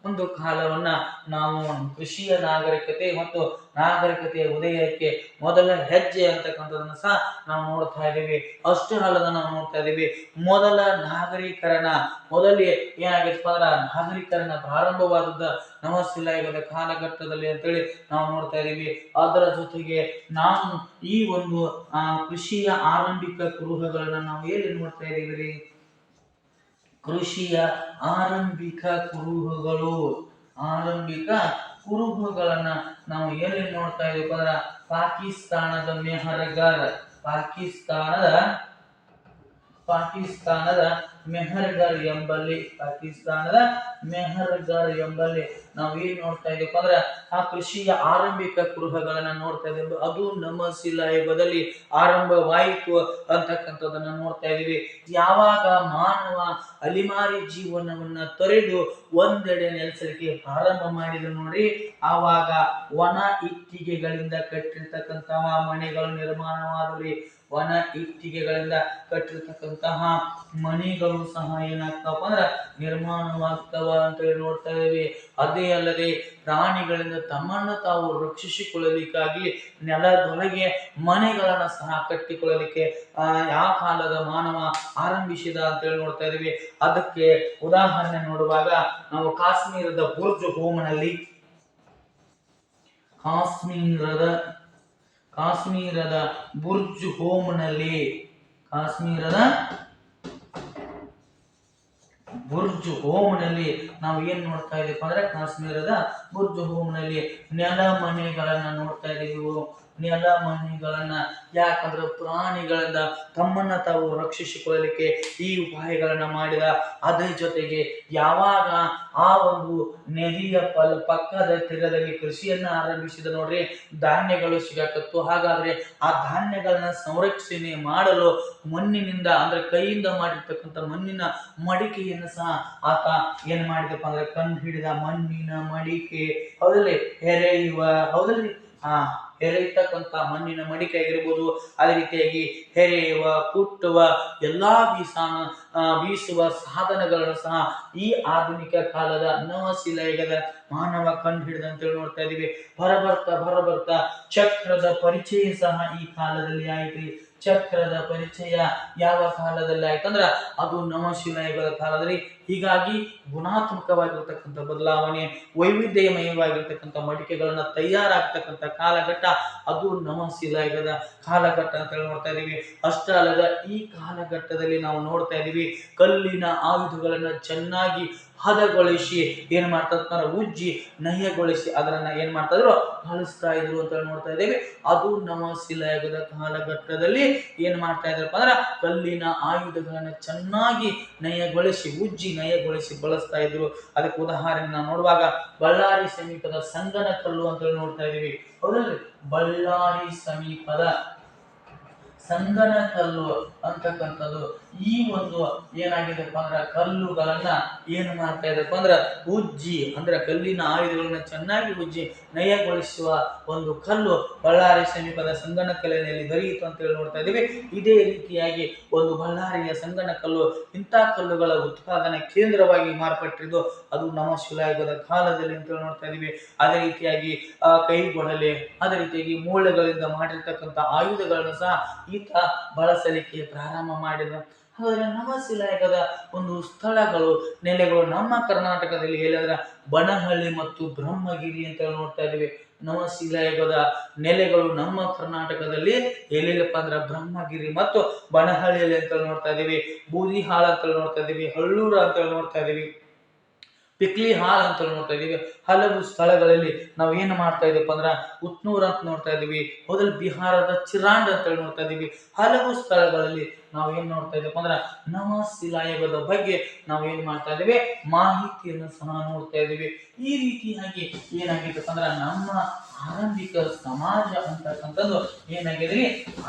ಒಂದು ಕಾಲವನ್ನ ನಾವು ಕೃಷಿಯ ನಾಗರಿಕತೆ ಮತ್ತು ನಾಗರಿಕತೆಯ ಉದಯಕ್ಕೆ ಮೊದಲ ಹೆಜ್ಜೆ ಅಂತಕ್ಕಂಥದನ್ನ ಸಹ ನಾವು ನೋಡ್ತಾ ಇದ್ದೀವಿ. ಅಷ್ಟೇ ಅಲ್ಲದ ನಾವು ನೋಡ್ತಾ ಇದ್ದೀವಿ ಮೊದಲ ನಾಗರೀಕರಣ ಮೊದಲೇ ಏನಾಗಿತ್ತು ಅಂದ್ರೆ ನಾಗರೀಕರಣ ಪ್ರಾರಂಭವಾದದ್ದ ನವಶಿಲಾಯುಗದ ಕಾಲಘಟ್ಟದಲ್ಲಿ ಅಂತೇಳಿ ನಾವು ನೋಡ್ತಾ ಇದ್ದೀವಿ. ಅದರ ಜೊತೆಗೆ ನಾವು ಈ ಒಂದು ಕೃಷಿಯ ಆರಂಭಿಕ ಕುರುಹುಗಳನ್ನ ನಾವು ಎಲ್ಲಿ ನೋಡ್ತಾ ಇದ್ದೀವಿ? ಕೃಷಿಯ ಆರಂಭಿಕ ಕುರುಹುಗಳನ್ನ ನಾವು ಎಲ್ಲಿ ನೋಡ್ತಾ ಇದೀವಿ ಅಂದ್ರೆ ಪಾಕಿಸ್ತಾನದ ಮೆಹರ್ಗರ್ ಎಂಬಲ್ಲಿ ನಾವು ಏನ್ ನೋಡ್ತಾ ಇದೀವಿ ಅಂದ್ರೆ ಆ ಕೃಷಿಯ ಆರಂಭಿಕ ಕುರುಹುಗಳನ್ನ ನೋಡ್ತಾ ಇದ್ದೀವಿ. ಅದು ನಮ್ಮ ಶಿಲಾಯುಗದಲ್ಲಿ ಆರಂಭವಾಯಿತು ಅಂತಕ್ಕಂಥದ್ದನ್ನ ನೋಡ್ತಾ ಇದೀವಿ. ಯಾವಾಗ ಮಾನವ ಅಲಿಮಾರಿ ಜೀವನವನ್ನ ತೊರೆದು ಒಂದೆಡೆ ನೆಲೆಸಲಿಕ್ಕೆ ಪ್ರಾರಂಭ ಮಾಡಿದ್ರು ನೋಡಿ, ಆವಾಗ ಒಣ ಇಟ್ಟಿಗೆಗಳಿಂದ ಕಟ್ಟಿರ್ತಕ್ಕಂತಹ ಮನೆಗಳು ನಿರ್ಮಾಣವಾದವ್ರಿ. ಒಣ ಇಟ್ಟಿಗೆಗಳಿಂದ ಕಟ್ಟಿರ್ತಕ್ಕಂತಹ ಮನೆಗಳು ಸಹ ಏನಾಗ್ತಾವ ಅಂದ್ರೆ ನಿರ್ಮಾಣವಾಗ್ತಾವ ಅಂತ ಹೇಳಿ ನೋಡ್ತಾ ಇದ್ದೀವಿ. ಅದೇ ಅಲ್ಲದೆ ಪ್ರಾಣಿಗಳಿಂದ ತಮ್ಮನ್ನು ತಾವು ರಕ್ಷಿಸಿಕೊಳ್ಳಲಿಕ್ಕಾಗಿ ನೆಲದೊಳಗೆ ಮನೆಗಳನ್ನ ಸಹ ಕಟ್ಟಿಕೊಳ್ಳಲಿಕ್ಕೆ ಯಾವ ಕಾಲದ ಮಾನವ ಆರಂಭಿಸಿದ ಅಂತ ಹೇಳಿ ನೋಡ್ತಾ ಇದ್ದೀವಿ. ಅದಕ್ಕೆ ಉದಾಹರಣೆ ನೋಡುವಾಗ ನಾವು ಕಾಶ್ಮೀರದ ಬುರ್ಜ್ ಹೋಮ್ನಲ್ಲಿ ನಾವು ಏನ್ ನೋಡ್ತಾ ಇದೀವಿ ಅಂದ್ರೆ ಕಾಶ್ಮೀರದ ಬುರ್ಜ್ ಹೋಮ್ನಲ್ಲಿ ನೆಲ ಮನೆಗಳನ್ನ ನೋಡ್ತಾ ಇದೀವಿ. ಯಾಕಂದ್ರೆ ಪ್ರಾಣಿಗಳಿಂದ ತಮ್ಮನ್ನ ತಾವು ರಕ್ಷಿಸಿಕೊಳ್ಳಲಿಕ್ಕೆ ಈ ಉಪಾಯಗಳನ್ನ ಮಾಡಿದ. ಅದ್ರ ಜೊತೆಗೆ ಯಾವಾಗ ಆ ಒಂದು ನದಿಯ ಪಕ್ಕದ ತೀರದಲ್ಲಿ ಕೃಷಿಯನ್ನ ಆರಂಭಿಸಿದ ನೋಡ್ರಿ, ಧಾನ್ಯಗಳು ಸಿಗಕತ್ತು. ಹಾಗಾದ್ರೆ ಆ ಧಾನ್ಯಗಳನ್ನ ಸಂರಕ್ಷಣೆ ಮಾಡಲು ಮಣ್ಣಿನಿಂದ ಅಂದ್ರೆ ಕೈಯಿಂದ ಮಾಡಿರ್ತಕ್ಕಂಥ ಮಣ್ಣಿನ ಮಡಿಕೆಯನ್ನು ಸಹ ಆತ ಏನ್ ಮಾಡಿದಪ್ಪ ಅಂದ್ರೆ ಕಂಡು ಹಿಡಿದ. ಮಣ್ಣಿನ ಮಡಿಕೆ ಹೌದಲ್ಲಿ ಎರೆಯತಕ್ಕಂಥ ಮಣ್ಣಿನ ಮಡಿಕೆ ಆಗಿರ್ಬೋದು, ಅದೇ ರೀತಿಯಾಗಿ ಹೆರೆಯುವ, ಕುಟ್ಟುವ, ಎಲ್ಲಾ ಬೀಸುವ ಸಾಧನಗಳನ್ನು ಸಹ ಈ ಆಧುನಿಕ ಕಾಲದ ನವಶಿಲಾಯುಗದ ಮಾನವ ಕಂಡು ಹಿಡಿದಂತೇಳಿ ನೋಡ್ತಾ ಇದೀವಿ. ಬರಬರ್ತಾ ಚಕ್ರದ ಪರಿಚಯ ಸಹ ಈ ಕಾಲದಲ್ಲಿ ಆಯ್ತು. ಚಕ್ರದ ಪರಿಚಯ ಯಾವ ಕಾಲದಲ್ಲಿ ಆಯ್ತಂದ್ರ ಅದು ನವಶಿಲಾಯುಗದ ಕಾಲದಲ್ಲಿ. ಹೀಗಾಗಿ ಗುಣಾತ್ಮಕವಾಗಿರ್ತಕ್ಕಂಥ ಬದಲಾವಣೆ, ವೈವಿಧ್ಯಮಯವಾಗಿರ್ತಕ್ಕಂಥ ಮಡಿಕೆಗಳನ್ನ ತಯಾರಾಗ್ತಕ್ಕಂಥ ಕಾಲಘಟ್ಟ ಅದು ನವಶಿಲಾಯುಗದ ಕಾಲಘಟ್ಟ ಅಂತ ಹೇಳಿ ನೋಡ್ತಾ ಇದೀವಿ. ಅಷ್ಟೇ ಅಲ್ಲದ ಈ ಕಾಲಘಟ್ಟದಲ್ಲಿ ನಾವು ನೋಡ್ತಾ ಇದೀವಿ ಕಲ್ಲಿನ ಆಯುಧಗಳನ್ನ ಚೆನ್ನಾಗಿ ಹದಗೊಳಿಸಿ ಏನ್ ಮಾಡ್ತಾ ಉಜ್ಜಿ ನಯಗೊಳಿಸಿ ಅದನ್ನ ಏನ್ ಮಾಡ್ತಾ ಇದ್ರು ಬಳಸ್ತಾ ಇದ್ರು ಅಂತ ನೋಡ್ತಾ ಇದ್ದೇವೆ. ಅದು ನವಶಿಲಾಯುಗದ ಕಾಲಘಟ್ಟದಲ್ಲಿ ಏನ್ ಮಾಡ್ತಾ ಇದ್ರಪ್ಪ ಅಂದ್ರ ಕಲ್ಲಿನ ಆಯುಧಗಳನ್ನ ಚೆನ್ನಾಗಿ ಉಜ್ಜಿ ನಯಗೊಳಿಸಿ ಬಳಸ್ತಾ ಇದ್ರು. ಅದಕ್ಕೆ ಉದಾಹರಣೆ ನಾವು ನೋಡುವಾಗ ಬಳ್ಳಾರಿ ಸಮೀಪದ ಸಂಗನಕಲ್ಲು ಅಂತ ಹೇಳಿ ನೋಡ್ತಾ ಇದೀವಿ. ಹೌದಲ್ರಿ? ಬಳ್ಳಾರಿ ಸಮೀಪದ ಸಂಗನಕಲ್ಲು ಅಂತಕ್ಕಂಥದ್ದು ಈ ಒಂದು ಏನಾಗಿದೆಪ್ಪ ಅಂದ್ರೆ ಕಲ್ಲುಗಳನ್ನ ಏನ್ ಮಾಡ್ತಾ ಇದ್ರಪ್ಪ ಅಂದ್ರೆ ಉಜ್ಜಿ ಅಂದ್ರೆ ಕಲ್ಲಿನ ಆಯುಧಗಳನ್ನ ಚೆನ್ನಾಗಿ ಉಜ್ಜಿ ನಯಗೊಳಿಸುವ ಒಂದು ಕಲ್ಲು ಬಳ್ಳಾರಿ ಸಮೀಪದ ಸಂಗನಕಲ್ಲಿನಲ್ಲಿ ದೊರೆಯಿತು ಅಂತ ಹೇಳಿ ನೋಡ್ತಾ ಇದೀವಿ. ಇದೇ ರೀತಿಯಾಗಿ ಒಂದು ಬಳ್ಳಾರಿಯ ಸಂಗನಕಲ್ಲು ಇಂಥ ಕಲ್ಲುಗಳ ಉತ್ಪಾದನಾ ಕೇಂದ್ರವಾಗಿ ಮಾರ್ಪಟ್ಟಿದ್ದು ಅದು ನವಶಿಲಾಯುಗದ ಕಾಲದಲ್ಲಿ ಅಂತ ಹೇಳಿ ನೋಡ್ತಾ ಇದೀವಿ. ಅದೇ ರೀತಿಯಾಗಿ ಕೈಗೊಡಲೆ, ಅದೇ ರೀತಿಯಾಗಿ ಮೂಳೆಗಳಿಂದ ಮಾಡಿರ್ತಕ್ಕಂಥ ಆಯುಧಗಳನ್ನು ಸಹ ಈತ ಬಳಸಲಿಕ್ಕೆ ಪ್ರಾರಂಭ ಮಾಡಿದ. ಹಾಗಾದ್ರೆ ನವಶಿಲಾಯುಗದ ಒಂದು ಸ್ಥಳಗಳು, ನೆಲೆಗಳು ನಮ್ಮ ಕರ್ನಾಟಕದಲ್ಲಿ ಹೇಳಿದ್ರೆ ಬನಹಳ್ಳಿ ಮತ್ತು ಬ್ರಹ್ಮಗಿರಿ ಅಂತ ನೋಡ್ತಾ ಇದೀವಿ. ನವಶಿಲಾಯುಗದ ನೆಲೆಗಳು ನಮ್ಮ ಕರ್ನಾಟಕದಲ್ಲಿ ಎಲ್ಲಿಲ್ಲಪ್ಪ ಅಂದ್ರೆ ಬ್ರಹ್ಮಗಿರಿ ಮತ್ತು ಬನಹಳ್ಳಿಯಲ್ಲಿ ಅಂತ ನೋಡ್ತಾ ಇದೀವಿ. ಬೂದಿಹಾಳ ಅಂತ ನೋಡ್ತಾ ಇದೀವಿ, ಹಳ್ಳೂರ ಅಂತ ನೋಡ್ತಾ ಇದೀವಿ, ಪಿಕ್ಲಿ ಹಾಲ್ ಅಂತ ನೋಡ್ತಾ ಇದೀವಿ. ಹಲವು ಸ್ಥಳಗಳಲ್ಲಿ ನಾವು ಏನು ಮಾಡ್ತಾ ಇದೀವಿ ಅಂದ್ರೆ ಉತ್ನೂರ್ ಅಂತ ನೋಡ್ತಾ ಇದೀವಿ. ಮೊದಲು ಬಿಹಾರದ ಚಿರಾಂಡ್ ಅಂತ ನೋಡ್ತಾ ಇದೀವಿ. ಹಲವು ಸ್ಥಳಗಳಲ್ಲಿ ನಾವು ಏನ್ ನೋಡ್ತಾ ಇದ್ದೇವೆ ಅಂದ್ರೆ ನವಶಿಲಾಯುಗದ ಬಗ್ಗೆ ನಾವು ಏನ್ ಮಾಡ್ತಾ ಇದ್ದೇವೆ, ಮಾಹಿತಿಯನ್ನು ಸಹ ನೋಡ್ತಾ ಇದ್ದೇವೆ. ಈ ರೀತಿಯಾಗಿ ಏನಾಗಿದೆ ಅಂದ್ರೆ ನಮ್ಮ ಆರಂಭಿಕ ಸಮಾಜ ಅಂತಕ್ಕಂಥದ್ದು ಏನಾಗಿದೆ,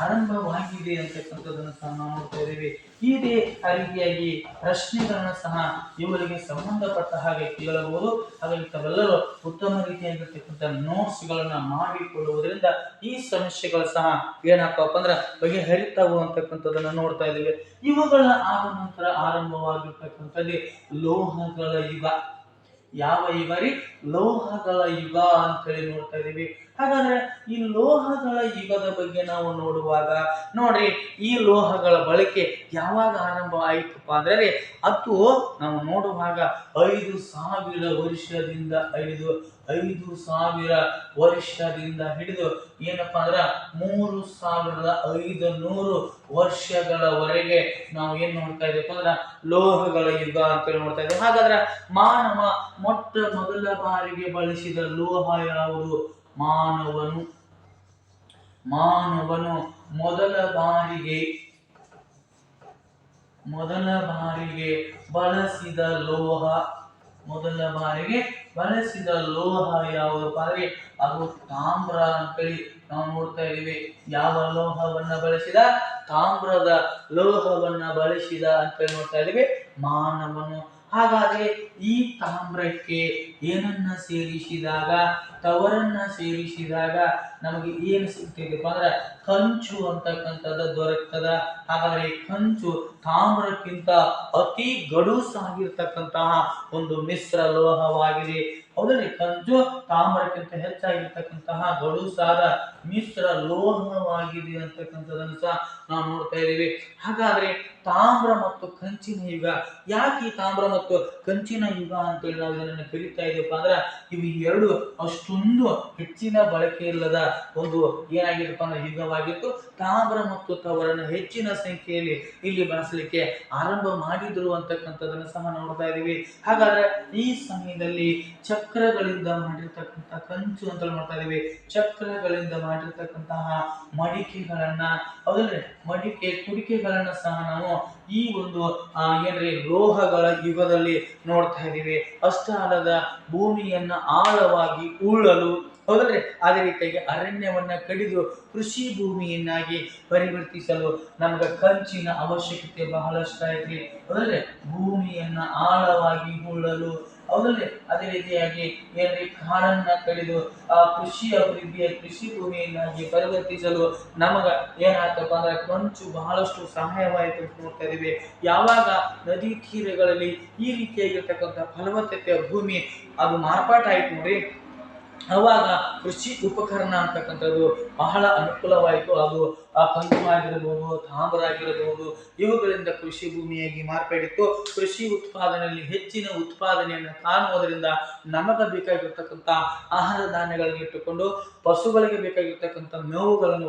ಆರಂಭವಾಗಿದೆ ಅಂತಕ್ಕಂಥದ್ದನ್ನು ಸಹ ನಾವು ನೋಡ್ತಾ ಇದ್ದೇವೆ. ಇದೇ ರೀತಿಯಾಗಿ ಪ್ರಶ್ನೆಗಳನ್ನ ಸಹ ಇವರಿಗೆ ಸಂಬಂಧಪಟ್ಟ ಹಾಗೆ ಕೇಳಬಹುದು. ಹಾಗಾಗಿ ತಾವೆಲ್ಲರೂ ಉತ್ತಮ ರೀತಿಯಾಗಿರ್ತಕ್ಕಂಥ ನೋಟ್ಸ್ ಗಳನ್ನ ಮಾಡಿಕೊಳ್ಳುವುದರಿಂದ ಈ ಸಮಸ್ಯೆಗಳು ಸಹ ಏನಾಗ್ತಾವಪ್ಪ ಅಂದ್ರೆ ಬಗೆಹರಿತಾವು ಅಂತಕ್ಕಂಥದ್ದನ್ನ ನೋಡ್ತಾ ಇದ್ದೇವೆ. ಇವುಗಳ ಆದ ನಂತರ ಆರಂಭವಾಗಿರ್ತಕ್ಕಂಥದ್ದೇ ಲೋಹಗಳ ಯುಗ. ಯಾವ ಯುಗ ರೀ? ಲೋಹಗಳ ಯುಗ ಅಂತೇಳಿ ನೋಡ್ತಾ ಇದೀವಿ. ಹಾಗಾದ್ರೆ ಈ ಲೋಹಗಳ ಯುಗದ ಬಗ್ಗೆ ನಾವು ನೋಡುವಾಗ ನೋಡ್ರಿ, ಈ ಲೋಹಗಳ ಬಳಕೆ ಯಾವಾಗ ಆರಂಭ ಆಯಿತಪ್ಪ ಅಂದ್ರೆ ಅದು ನಾವು ನೋಡುವಾಗ 5,000 ವರ್ಷದಿಂದ ಹಿಡಿದು 5,000 ವರ್ಷದಿಂದ ಹಿಡಿದು ಏನಪ್ಪಾ ಅಂದ್ರ 3,500 ವರ್ಷಗಳವರೆಗೆ ನಾವು ಏನ್ ನೋಡ್ತಾ ಇದ್ದೇವೆ ಅಂದ್ರ ಲೋಹಗಳ ಯುಗ ಅಂತೇಳಿ ನೋಡ್ತಾ ಇದ್ದೇವೆ. ಹಾಗಾದ್ರೆ ಮಾನವ ಮೊಟ್ಟ ಮೊದಲ ಬಾರಿಗೆ ಬಳಸಿದ ಲೋಹ ಯಾವುದು? ಮಾನವನು ಮೊದಲ ಬಾರಿಗೆ ಬಳಸಿದ ಲೋಹ ಯಾವುದಪ್ಪ ಅಂದ್ರೆ ಅದು ತಾಮ್ರ ಅಂತೇಳಿ ನಾವು ನೋಡ್ತಾ ಇದೀವಿ. ಯಾವ ಲೋಹವನ್ನ ಬಳಸಿದ? ತಾಮ್ರದ ಲೋಹವನ್ನ ಬಳಸಿದ ಅಂತೇಳಿ ನೋಡ್ತಾ ಇದೀವಿ ಮಾನವನು. ಹಾಗಾದ್ರೆ ಈ ತಾಮ್ರಕ್ಕೆ ಏನನ್ನ ಸೇರಿಸಿದಾಗ, ತವರನ್ನ ಸೇರಿಸಿದಾಗ ನಮಗೆ ಏನು ಸಿಗ್ತಿದೆಪ್ಪ ಅಂದ್ರೆ ಕಂಚು ಅಂತಕ್ಕಂಥದ್ದು ದೊರಕ್ತದ. ಹಾಗಾದ್ರೆ ಕಂಚು ತಾಮ್ರಕ್ಕಿಂತ ಅತಿ ಗಡುಸಾಗಿರ್ತಕ್ಕಂತಹ ಒಂದು ಮಿಶ್ರ ಲೋಹವಾಗಿದೆ. ಹೌದಲ್ಲಿ ಕಂಚು ತಾಮ್ರಕ್ಕಿಂತ ಹೆಚ್ಚಾಗಿರ್ತಕ್ಕಂತಹ ಗಡುಸಾದ ಮಿಶ್ರ ಲೋಹವಾಗಿದೆ ಅಂತಕ್ಕಂಥದ್ದನ್ನು ಸಹ ನಾವು ನೋಡ್ತಾ ಇದ್ದೀವಿ. ಹಾಗಾದ್ರೆ ತಾಮ್ರ ಮತ್ತು ಕಂಚಿನ ಯುಗ. ಯಾಕೆ ತಾಮ್ರ ಮತ್ತು ಕಂಚಿನ ಯುಗ ಅಂತೇಳಿ ನಾವು ಇದನ್ನು ಕರೀತಾ ಇದ್ದೀವಪ್ಪ ಅಂದ್ರೆ ಇವು ಎರಡು ಅಷ್ಟೊಂದು ಹೆಚ್ಚಿನ ಬಳಕೆ ಇಲ್ಲದ ಒಂದು ಏನಾಗಿತ್ತಪ್ಪ ಅಂದ್ರೆ ಯುಗವಾಗಿತ್ತು. ತಾಮ್ರ ಮತ್ತು ತವರನ್ನು ಹೆಚ್ಚಿನ ಸಂಖ್ಯೆಯಲ್ಲಿ ಇಲ್ಲಿ ಬಳಸಲಿಕ್ಕೆ ಆರಂಭ ಮಾಡಿದ್ರು ಅಂತಕ್ಕಂಥದ್ದನ್ನು ಸಹ ನೋಡ್ತಾ ಇದ್ದೀವಿ. ಹಾಗಾದ್ರೆ ಈ ಸಮಯದಲ್ಲಿ ಚಕ್ರಗಳಿಂದ ಮಾಡಿರ್ತಕ್ಕಂಥ ಕಂಚು ಅಂತ ನೋಡ್ತಾ ಇದೀವಿ. ಚಕ್ರಗಳಿಂದ ಮಾಡಿರ್ತಕ್ಕಂತಹ ಮಡಿಕೆಗಳನ್ನ, ಹೌದಲ್ರಿ, ಕುಡಿಕೆಗಳನ್ನ ಸಹ ನಾವು ಈ ಒಂದು ಏನ್ರಿ ಲೋಹಗಳ ಯುಗದಲ್ಲಿ ನೋಡ್ತಾ ಇದೀವಿ. ಅಷ್ಟ ಅಲ್ಲದ ಭೂಮಿಯನ್ನ ಆಳವಾಗಿ ಉಳ್ಳಲು, ಹೌದಲ್ರಿ, ಅದೇ ರೀತಿಯಾಗಿ ಅರಣ್ಯವನ್ನ ಕಡಿದು ಕೃಷಿ ಭೂಮಿಯನ್ನಾಗಿ ಪರಿವರ್ತಿಸಲು ನಮ್ಗೆ ಕಂಚಿನ ಅವಶ್ಯಕತೆ ಬಹಳಷ್ಟು ಐತ್ರಿ. ಹೌದಲ್ರಿ, ಭೂಮಿಯನ್ನ ಆಳವಾಗಿ ಉಳ್ಳಲು, ಹೌದಲ್ರಿ, ಅದೇ ರೀತಿಯಾಗಿ ಏನ್ರಿ ಕಾಡನ್ನ ಕಡಿದು ಕೃಷಿ ಅಭಿವೃದ್ಧಿಯ ಕೃಷಿ ಭೂಮಿಯನ್ನಾಗಿ ಪರಿವರ್ತಿಸಲು ನಮಗ ಏನಾಗ್ತಪ್ಪ ಅಂದ್ರೆ ಕಂಚು ಬಹಳಷ್ಟು ಸಹಾಯವಾಯಿತು ಅಂತ ನೋಡ್ತಾ ಇದೀವಿ. ಯಾವಾಗ ನದಿ ತೀರಗಳಲ್ಲಿ ಈ ರೀತಿಯಾಗಿರ್ತಕ್ಕಂಥ ಫಲವತ್ತತೆಯ ಭೂಮಿ ಅದು ಮಾರ್ಪಾಟಾಯ್ತು ನೋಡಿ, ಅವಾಗ ಕೃಷಿ ಉಪಕರಣ ಅಂತಕ್ಕಂಥದ್ದು ಬಹಳ ಅನುಕೂಲವಾಯಿತು. ಅದು ಕಂಚು ಆಗಿರಬಹುದು, ತಾಮ್ರ ಆಗಿರಬಹುದು, ಇವುಗಳಿಂದ ಕೃಷಿ ಭೂಮಿಯಾಗಿ ಮಾರ್ಪಡಿತ್ತು. ಕೃಷಿ ಉತ್ಪಾದನೆಯಲ್ಲಿ ಹೆಚ್ಚಿನ ಉತ್ಪಾದನೆಯನ್ನು ಕಾಣುವುದರಿಂದ ನಮಗ ಬೇಕಾಗಿರ್ತಕ್ಕಂಥ ಆಹಾರ ಧಾನ್ಯಗಳನ್ನು ಇಟ್ಟುಕೊಂಡು, ಪಶುಗಳಿಗೆ ಬೇಕಾಗಿರ್ತಕ್ಕಂಥ ಮೇವುಗಳನ್ನು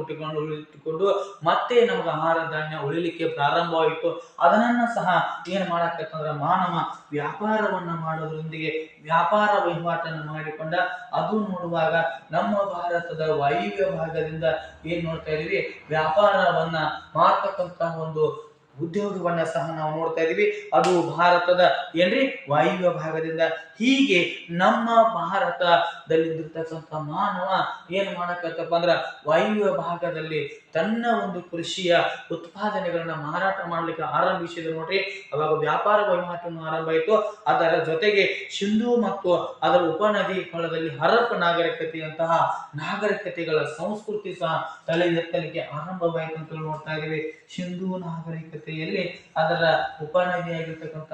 ಇಟ್ಟುಕೊಂಡು ಮತ್ತೆ ನಮಗೆ ಆಹಾರ ಧಾನ್ಯ ಉಳಿಲಿಕ್ಕೆ ಪ್ರಾರಂಭವಾಯಿತು. ಅದನ್ನ ಸಹ ಏನ್ ಮಾಡಾಕತ್ತಂದ್ರ ಮಾನವ ವ್ಯಾಪಾರವನ್ನ ಮಾಡೋದ್ರೊಂದಿಗೆ ವ್ಯಾಪಾರ ವಹಿವಾಟನ್ನು ಮಾಡಿಕೊಂಡ. ಅದು ನೋಡುವಾಗ ನಮ್ಮ ಭಾರತದ ವಾಯುವ್ಯ ಭಾಗದಿಂದ ಏನ್ ನೋಡ್ತಾ ಇದೀವಿ, ವ್ಯಾಪಾರವನ್ನ ಮಾಡ್ತಕ್ಕಂತ ಒಂದು ಉದ್ಯೋಗವನ್ನ ಸಹ ನಾವು ನೋಡ್ತಾ ಇದೀವಿ. ಅದು ಭಾರತದ ಏನ್ರಿ ವಾಯುವ್ಯ ಭಾಗದಿಂದ. ಹೀಗೆ ನಮ್ಮ ಭಾರತದಲ್ಲಿರ್ತಕ್ಕಂಥ ಮಾನವ ಏನ್ ಮಾಡಕತ್ತಪ್ಪ ಅಂದ್ರ ವಾಯುವ್ಯ ಭಾಗದಲ್ಲಿ ತನ್ನ ಒಂದು ಕೃಷಿಯ ಉತ್ಪಾದನೆಗಳನ್ನ ಮಾರಾಟ ಮಾಡ್ಲಿಕ್ಕೆ ಆರಂಭಿಸಿದ ನೋಡ್ರಿ. ಅವಾಗ ವ್ಯಾಪಾರ ವಹಿವಾಟನ್ನು ಆರಂಭ ಆಯಿತು. ಅದರ ಜೊತೆಗೆ ಸಿಂಧೂ ಮತ್ತು ಅದರ ಉಪನದಿ ಸ್ಥಳದಲ್ಲಿ ಹರಪ್ಪ ನಾಗರಿಕತೆಯಂತಹ ನಾಗರಿಕತೆಗಳ ಸಂಸ್ಕೃತಿ ಸಹ ತಲೆ ಎತ್ತಲಿಕ್ಕೆ ಆರಂಭವಾಯಿತು ಅಂತ ನೋಡ್ತಾ ಇದೀವಿ. ಸಿಂಧೂ ನಾಗರಿಕತೆಯಲ್ಲಿ ಅದರ ಉಪನದಿಯಾಗಿರ್ತಕ್ಕಂಥ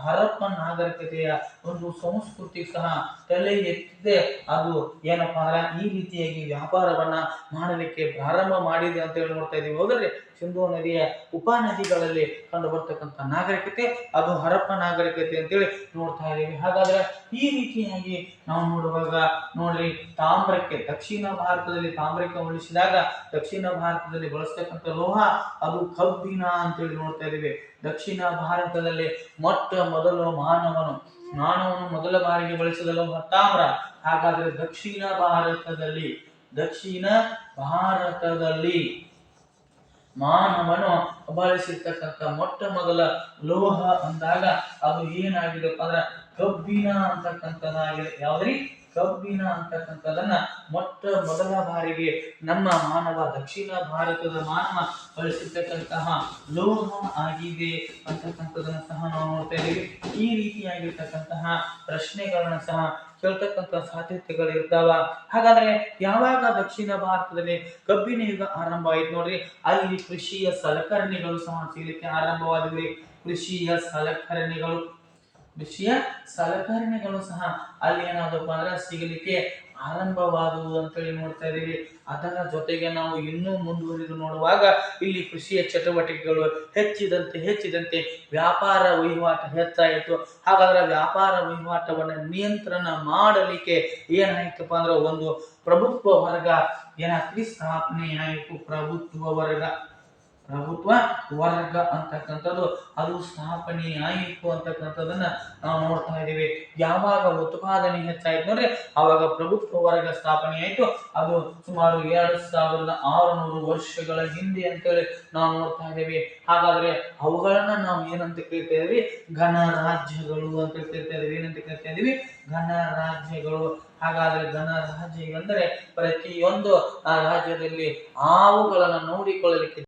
ಹರಪ್ಪ ನಾಗರಿಕತೆಯ ಒಂದು ಸಂಸ್ಕೃತಿ ಸಹ ತಲೆ ಎತ್ತಿದೆ. ಅದು ಏನಪ್ಪಾ ಅಂದ್ರೆ ಈ ರೀತಿಯಾಗಿ ವ್ಯಾಪಾರವನ್ನ ಮಾಡಲಿಕ್ಕೆ ಪ್ರಾರಂಭ ಮಾಡಿದೆ ಅಂತ ಹೇಳಿ ನೋಡ್ತಾ ಇದೀವಿ. ಹೌದ್ರಿ, ಸಿಂಧೂ ನದಿಯ ಉಪನದಿಗಳಲ್ಲಿ ಕಂಡು ಬರ್ತಕ್ಕಂಥ ನಾಗರಿಕತೆ ಅದು ಹರಪ್ಪ ನಾಗರಿಕತೆ ಅಂತೇಳಿ ನೋಡ್ತಾ ಇದೀವಿ. ಹಾಗಾದ್ರೆ ಈ ರೀತಿಯಾಗಿ ನಾವು ನೋಡುವಾಗ ನೋಡ್ರಿ, ತಾಮ್ರಕ್ಕೆ ದಕ್ಷಿಣ ಭಾರತದಲ್ಲಿ ತಾಮ್ರಕ್ಕೆ ಹೋಲಿಸಿದಾಗ ದಕ್ಷಿಣ ಭಾರತದಲ್ಲಿ ಬಳಸ್ತಕ್ಕಂಥ ಲೋಹ ಅದು ಕಬ್ಬಿಣ ಅಂತೇಳಿ ನೋಡ್ತಾ ಇದೀವಿ. ದಕ್ಷಿಣ ಭಾರತದಲ್ಲಿ ಮೊಟ್ಟ ಮೊದಲು ಮಾನವನು ಮೊದಲ ಬಾರಿಗೆ ಬಳಸಿದ ಲೋಹ ತಾಮ್ರ. ಹಾಗಾದ್ರೆ ದಕ್ಷಿಣ ಭಾರತದಲ್ಲಿ ಮಾನವನು ಬಳಸಿರ್ತಕ್ಕಂಥ ಮೊಟ್ಟ ಮೊದಲ ಲೋಹ ಅಂದಾಗ ಅದು ಏನಾಗಿದೆಪ್ಪ ಅಂದ್ರ ಕಬ್ಬಿಣ ಅಂತಕ್ಕಂಥದ್ದಾಗಿದೆ. ಯಾವ್ದ್ರಿ? ಕಬ್ಬಿಣ ಅಂತಕ್ಕಂಥದನ್ನ ಮೊಟ್ಟ ಮೊದಲ ಬಾರಿಗೆ ನಮ್ಮ ಮಾನವ, ದಕ್ಷಿಣ ಭಾರತದ ಮಾನವ ಬಳಸಿರ್ತಕ್ಕಂತಹ ಲೋಹ ಆಗಿದೆ ಅಂತಕ್ಕಂಥದನ್ನ ಸಹ ನಾವು ನೋಡ್ತಾ ಇದ್ದೀವಿ. ಈ ರೀತಿಯಾಗಿರ್ತಕ್ಕಂತಹ ಪ್ರಶ್ನೆಗಳನ್ನ ಸಹ ಕೇಳ್ತಕ್ಕಂಥ ಸಾಧ್ಯತೆಗಳು ಇರ್ತಾವ. ಹಾಗಾದ್ರೆ ಯಾವಾಗ ದಕ್ಷಿಣ ಭಾರತದಲ್ಲಿ ಕಬ್ಬಿನ ಯುಗ ಆರಂಭ ಆಯ್ತು ನೋಡ್ರಿ, ಅಲ್ಲಿ ಕೃಷಿಯ ಸಲಕರಣೆಗಳು ಸಹ ಸಿಗಲಿಕ್ಕೆ ಆರಂಭವಾದವು. ಕೃಷಿಯ ಸಲಕರಣೆಗಳು ಸಹ ಅಲ್ಲಿ ಏನಾದಪ್ಪ ಅಂದ್ರೆ ಸಿಗಲಿಕ್ಕೆ ಆರಂಭವಾದವು ಅಂತೇಳಿ ನೋಡ್ತಾ ಇದ್ದೀವಿ. ಅದರ ಜೊತೆಗೆ ನಾವು ಇನ್ನೂ ಮುಂದುವರಿದು ನೋಡುವಾಗ ಇಲ್ಲಿ ಕೃಷಿಯ ಚಟುವಟಿಕೆಗಳು ಹೆಚ್ಚಿದಂತೆ ವ್ಯಾಪಾರ ವಹಿವಾಟು ಹೆಚ್ಚಾಯಿತು. ಹಾಗಾದ್ರೆ ವ್ಯಾಪಾರ ವಹಿವಾಟವನ್ನು ನಿಯಂತ್ರಣ ಮಾಡಲಿಕ್ಕೆ ಏನಾಯ್ತಪ್ಪ ಅಂದ್ರೆ ಒಂದು ಪ್ರಭುತ್ವ ವರ್ಗ ಏನಾಗ್ತಿ ಸ್ಥಾಪನೆ ಆಯಿತು. ಪ್ರಭುತ್ವ ವರ್ಗ ಅಂತಕ್ಕಂಥದ್ದು ಅದು ಸ್ಥಾಪನೆ ಆಯಿತು ಅಂತಕ್ಕಂಥದನ್ನ ನಾವು ನೋಡ್ತಾ ಇದ್ದೀವಿ. ಯಾವಾಗ ಉತ್ಪಾದನೆ ಹೆಚ್ಚಾಯ್ತು ನೋಡ್ರಿ, ಆವಾಗ ಪ್ರಭುತ್ವ ವರ್ಗ ಸ್ಥಾಪನೆ ಆಯಿತು. ಅದು ಸುಮಾರು 2600 ವರ್ಷಗಳ ಹಿಂದೆ ಅಂತೇಳಿ ನಾವು ನೋಡ್ತಾ ಇದ್ದೀವಿ. ಹಾಗಾದ್ರೆ ಅವುಗಳನ್ನ ನಾವು ಏನಂತ ಕೇಳ್ತಾ ಇದೀವಿ? ಗಣರಾಜ್ಯಗಳು ಅಂತ ಕೇಳ್ತಾ ಇದೀವಿ. ಏನಂತ ಕೇಳ್ತಾ ಇದೀವಿ? ಗಣರಾಜ್ಯಗಳು. ಹಾಗಾದ್ರೆ ಗಣರಾಜ್ಯ ಎಂದರೆ ಪ್ರತಿಯೊಂದು ರಾಜ್ಯದಲ್ಲಿ ಅವುಗಳನ್ನು ನೋಡಿಕೊಳ್ಳಲಿಕ್ಕೆ